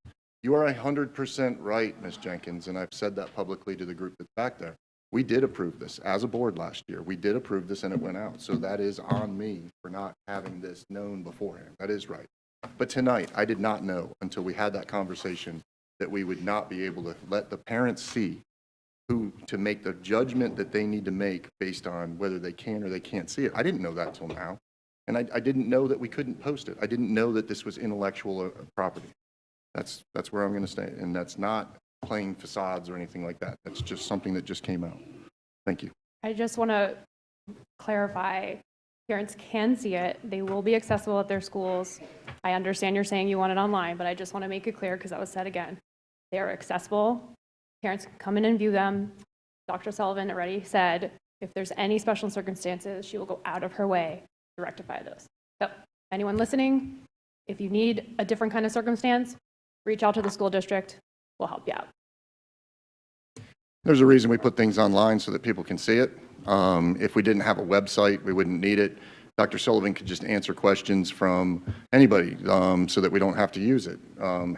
You are 100% right, Ms. Jenkins, and I've said that publicly to the group that's back there. We did approve this as a board last year. We did approve this and it went out. So that is on me for not having this known beforehand. That is right. But tonight, I did not know until we had that conversation that we would not be able to let the parents see who to make the judgment that they need to make based on whether they can or they can't see it. I didn't know that till now. And I didn't know that we couldn't post it. I didn't know that this was intellectual property. That's where I'm going to stay. And that's not playing facades or anything like that. That's just something that just came out. Thank you.
I just want to clarify, parents can see it. They will be accessible at their schools. I understand you're saying you want it online, but I just want to make it clear because that was said again. They are accessible. Parents can come in and view them. Dr. Sullivan already said if there's any special circumstances, she will go out of her way to rectify those. So anyone listening, if you need a different kind of circumstance, reach out to the school district. We'll help you out.
There's a reason we put things online so that people can see it. If we didn't have a website, we wouldn't need it. Dr. Sullivan could just answer questions from anybody so that we don't have to use it.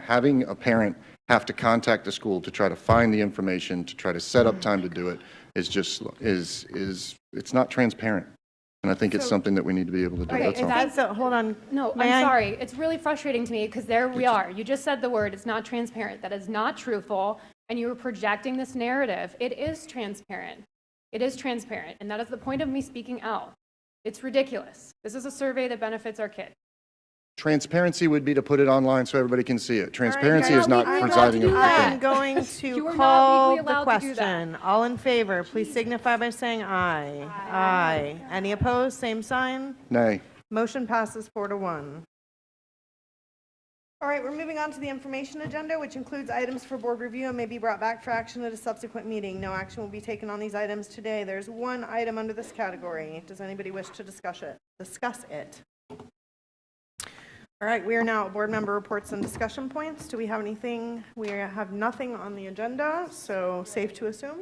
Having a parent have to contact the school to try to find the information, to try to set up time to do it is just, it's not transparent. And I think it's something that we need to be able to do.
Okay,
That's all.
That's, hold on.
No,
May
I'm
I?
sorry. It's really frustrating to me because there we are. You just said the word, it's not transparent. That is not truthful. And you were projecting this narrative. It is transparent. It is transparent. And that is the point of me speaking out. It's ridiculous. This is a survey that benefits our kids.
Transparency would be to put it online so everybody can see it. Transparency
you're
is
not
not
legally
presiding
allowed to
over
do
the
that.
I'm going
You
to
are not
call
legally
the
allowed to do that.
question. All in favor, please signify by saying aye. Aye. Any opposed, same sign.
Nay.
Motion passes 4-1. All right, we're moving on to the information agenda, which includes items for board review and may be brought back for action at a subsequent meeting. No action will be taken on these items today. There's one item under this category. Does anybody wish to discuss it? All right, we are now at board member reports and discussion points. Do we have anything? We have nothing on the agenda, so safe to assume.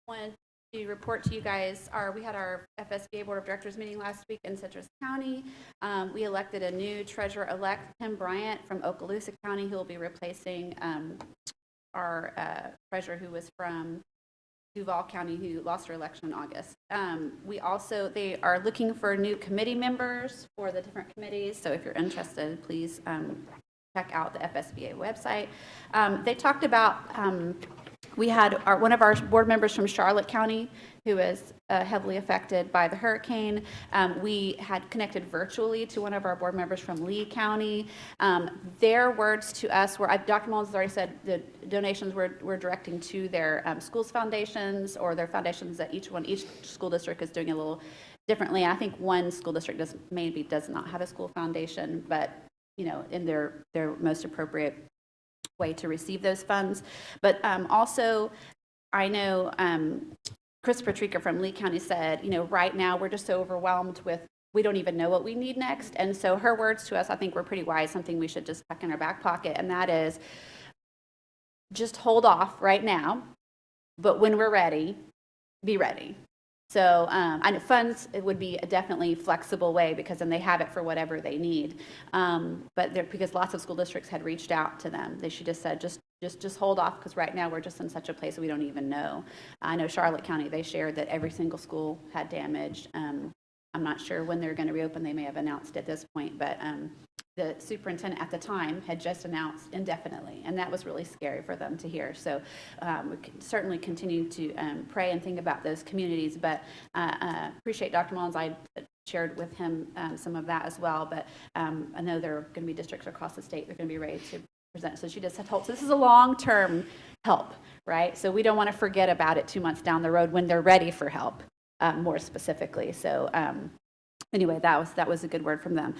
Wanted to report to you guys, we had our FSBA Board of Directors meeting last week in Citrus County. We elected a new treasurer-elect, Tim Bryant from Okaloosa County, who will be replacing our treasurer who was from Duval County, who lost her election in August. They are looking for new committee members for the different committees, so if you're interested, please check out the FSBA website. They talked about, we had one of our board members from Charlotte County who was heavily affected by the hurricane. We had connected virtually to one of our board members from Lee County. Their words to us were, Dr. Mullins has already said the donations we're directing to their schools foundations or their foundations that each school district is doing a little differently. I think one school district does not have a school foundation, but in their most appropriate way to receive those funds. But also, I know Chris Patrica from Lee County said, right now we're just so overwhelmed with, we don't even know what we need next. And so her words to us, I think, were pretty wise, something we should just tuck in our back pocket, and that is just hold off right now, but when we're ready, be ready. So I know funds, it would be a definitely flexible way because then they have it for whatever they need. But because lots of school districts had reached out to them, she just said, just hold off because right now we're just in such a place that we don't even know. I know Charlotte County, they shared that every single school had damage. I'm not sure when they're going to reopen. They may have announced at this point, but the superintendent at the time had just announced indefinitely, and that was really scary for them to hear. So we can certainly continue to pray and think about those communities, but appreciate Dr. Mullins. I shared with him some of that as well, but I know there are going to be districts across the state that are going to be ready to present. So she just said, so this is a long-term help, right? So we don't want to forget about it 2 months down the road when they're ready for help, more specifically. So anyway, that was a good word from them.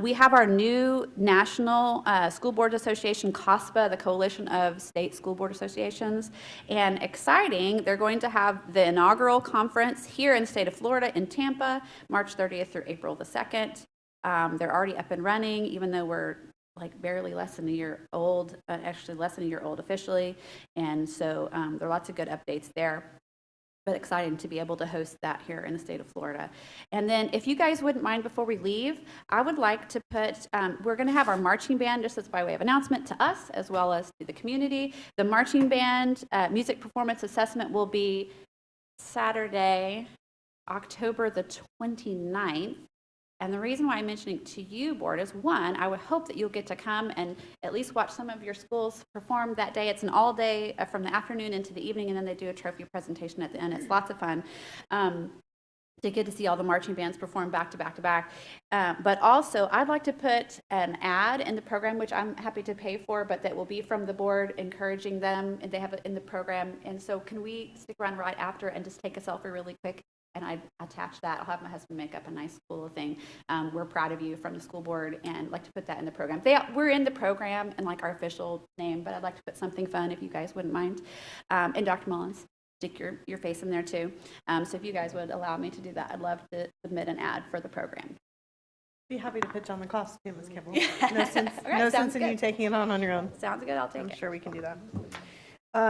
We have our new National School Boards Association, COSPA, the Coalition of State School Board Associations, and exciting, they're going to have the inaugural conference here in the state of Florida in Tampa, March 30th through April the 2nd. They're already up and running, even though we're like barely less than a year old, actually less than a year old officially, and so there are lots of good updates there. But exciting to be able to host that here in the state of Florida. And then if you guys wouldn't mind before we leave, I would like to put, we're going to have our marching band, just as by way of announcement to us as well as to the community. The marching band music performance assessment will be Saturday, October the 29th. And the reason why I'm mentioning it to you, board, is one, I would hope that you'll get to come and at least watch some of your schools perform that day. It's an all day from the afternoon into the evening, and then they do a trophy presentation at the end. It's lots of fun to get to see all the marching bands perform back to back to back. But also, I'd like to put an ad in the program, which I'm happy to pay for, but that will be from the board encouraging them, and they have it in the program. And so can we stick around right after and just take a selfie really quick? And I attach that. I'll have my husband make up a nice cool thing. We're proud of you from the school board, and like to put that in the program. We're in the program and like our official name, but I'd like to put something fun if you guys wouldn't mind. And Dr. Mullins, stick your face in there too. So if you guys would allow me to do that, I'd love to submit an ad for the program.
Be happy to pitch on the cost too, Ms. Kimball.
Yeah.
No sense,
All right,
no
sounds
sense in you
good.
taking it on your own.
Sounds good. I'll take it.
I'm sure we can do that.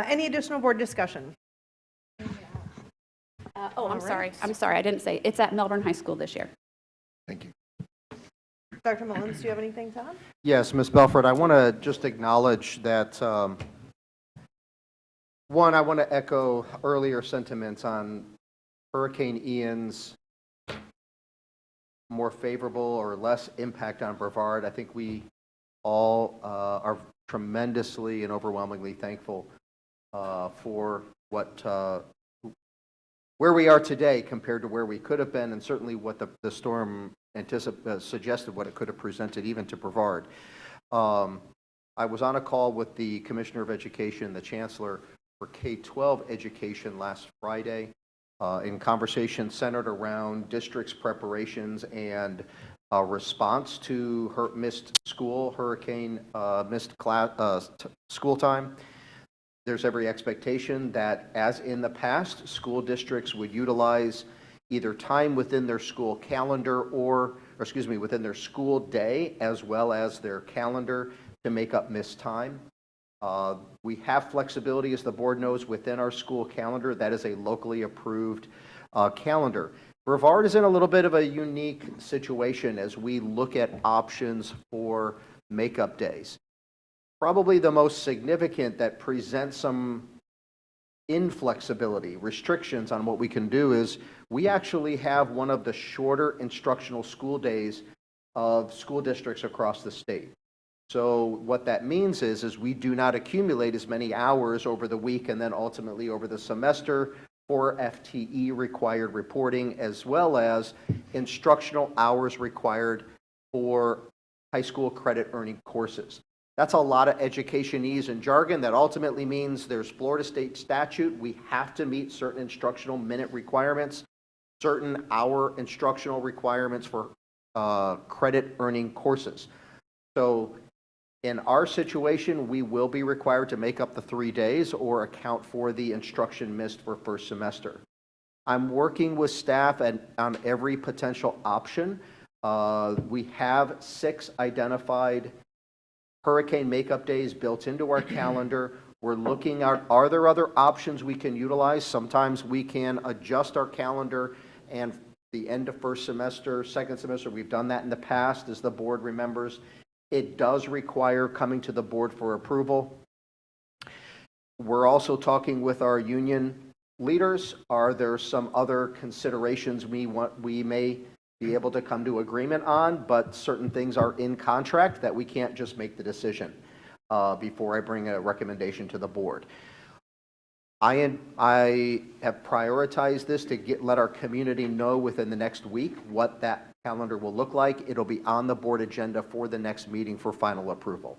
Any additional board discussion?
I'm sorry. I didn't say. It's at Melbourne High School this year.
Thank you.
Dr. Mullins, do you have anything to add?
Yes, Ms. Belford, I want to just acknowledge that One, I want to echo earlier sentiments on Hurricane Ian's more favorable or less impact on Brevard. I think we all are tremendously and overwhelmingly thankful for where we are today compared to where we could have been, and certainly what the storm suggested what it could have presented even to Brevard. I was on a call with the Commissioner of Education, the Chancellor for K-12 education last Friday, in conversation centered around districts' preparations and response to missed school, missed class, school time. There's every expectation that, as in the past, school districts would utilize either time within their school calendar or within their school day as well as their calendar to make up missed time. We have flexibility, as the board knows, within our school calendar. That is a locally approved calendar. Brevard is in a little bit of a unique situation as we look at options for makeup days. Probably the most significant that presents some inflexibility, restrictions on what we can do is we actually have one of the shorter instructional school days of school districts across the state. So what that means is we do not accumulate as many hours over the week and then ultimately over the semester for FTE required reporting, as well as instructional hours required for high school credit earning courses. That's a lot of educationese and jargon that ultimately means there's Florida state statute. We have to meet certain instructional minute requirements, certain hour instructional requirements for credit earning courses. So in our situation, we will be required to make up the 3 days or account for the instruction missed for first semester. I'm working with staff on every potential option. We have 6 identified hurricane makeup days built into our calendar. We're looking at, are there other options we can utilize? Sometimes we can adjust our calendar and the end of first semester, second semester, we've done that in the past, as the board remembers. It does require coming to the board for approval. We're also talking with our union leaders. Are there some other considerations we may be able to come to agreement on, but certain things are in contract that we can't just make the decision before I bring a recommendation to the board. I have prioritized this to let our community know within the next week what that calendar will look like. It'll be on the board agenda for the next meeting for final approval.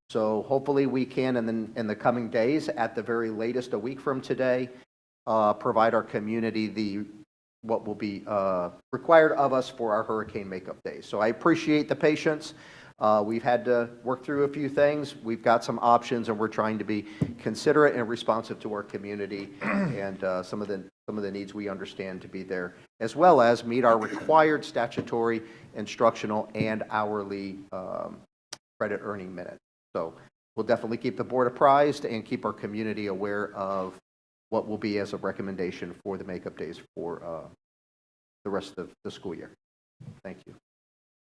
So hopefully we can, in the coming days, at the very latest a week from today, provide our community what will be required of us for our hurricane makeup days. So I appreciate the patience. We've had to work through a few things. We've got some options, and we're trying to be considerate and responsive to our community and some of the needs we understand to be there, as well as meet our required statutory, instructional, and hourly credit earning minutes. So we'll definitely keep the board apprised and keep our community aware of what will be as a recommendation for the makeup days for the rest of the school year. Thank you.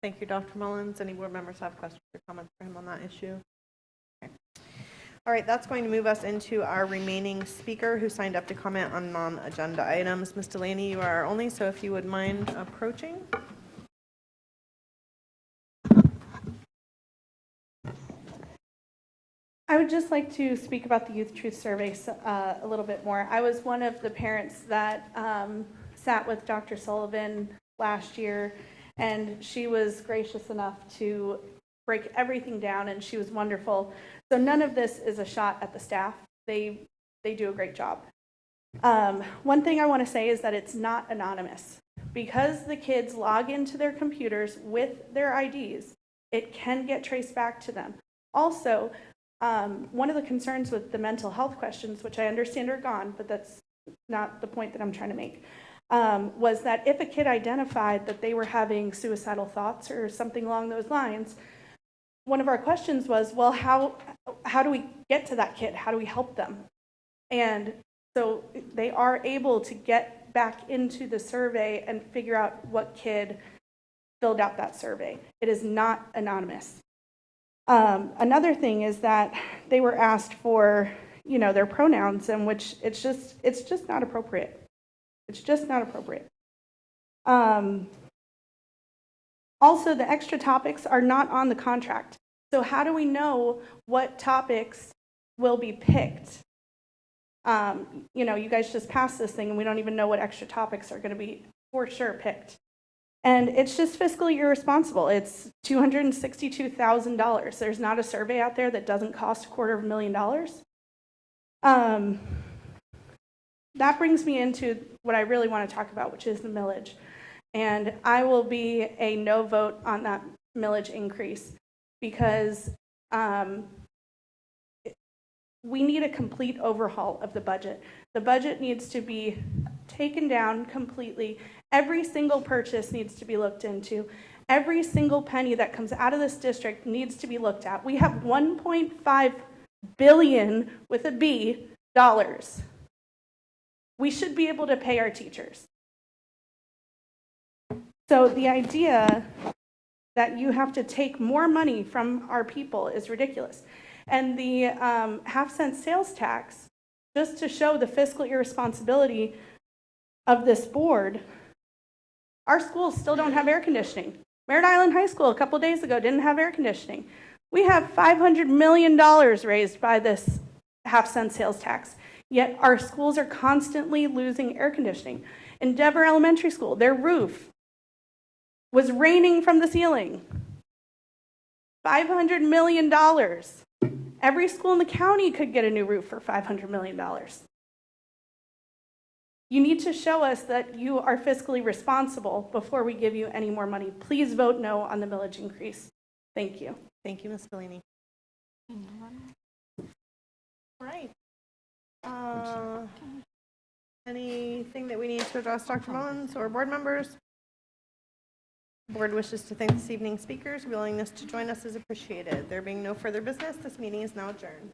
Thank you, Dr. Mullins. Any board members have questions or comments for him on that issue? Okay. All right, that's going to move us into our remaining speaker who signed up to comment on non-agenda items. Ms. Delaney, you are our only, so if you would mind approaching.
I would just like to speak about the Youth Truth Survey a little bit more. I was one of the parents that sat with Dr. Sullivan last year, and she was gracious enough to break everything down, and she was wonderful. So none of this is a shot at the staff. They do a great job. One thing I want to say is that it's not anonymous. Because the kids log into their computers with their IDs, it can get traced back to them. Also, one of the concerns with the mental health questions, which I understand are gone, but that's not the point that I'm trying to make, was that if a kid identified that they were having suicidal thoughts or something along those lines, one of our questions was, well, how do we get to that kid? How do we help them? And so they are able to get back into the survey and figure out what kid filled out that survey. It is not anonymous. Another thing is that they were asked for their pronouns, and which it's just not appropriate. It's just not appropriate. Also, the extra topics are not on the contract. So how do we know what topics will be picked? You guys just passed this thing and we don't even know what extra topics are going to be for sure picked. And it's just fiscally irresponsible. It's $262,000. There's not a survey out there that doesn't cost $250,000. That brings me into what I really want to talk about, which is the millage. And I will be a no vote on that millage increase because we need a complete overhaul of the budget. The budget needs to be taken down completely. Every single purchase needs to be looked into. Every single penny that comes out of this district needs to be looked at. We have $1.5 billion with a B dollars. We should be able to pay our teachers. So the idea that you have to take more money from our people is ridiculous. And the half-cent sales tax, just to show the fiscal irresponsibility of this board, our schools still don't have air conditioning. Merritt Island High School a couple days ago didn't have air conditioning. We have $500 million raised by this half-cent sales tax, yet our schools are constantly losing air conditioning. In Dever Elementary School, their roof was raining from the ceiling. $500 million. Every school in the county could get a new roof for $500 million. You need to show us that you are fiscally responsible before we give you any more money. Please vote no on the millage increase. Thank you.
Thank you, Ms. Bellini. All right. Anything that we need to address, Dr. Mullins or board members? The board wishes to thank this evening's speakers. Willingness to join us is appreciated. There being no further business, this meeting is now adjourned.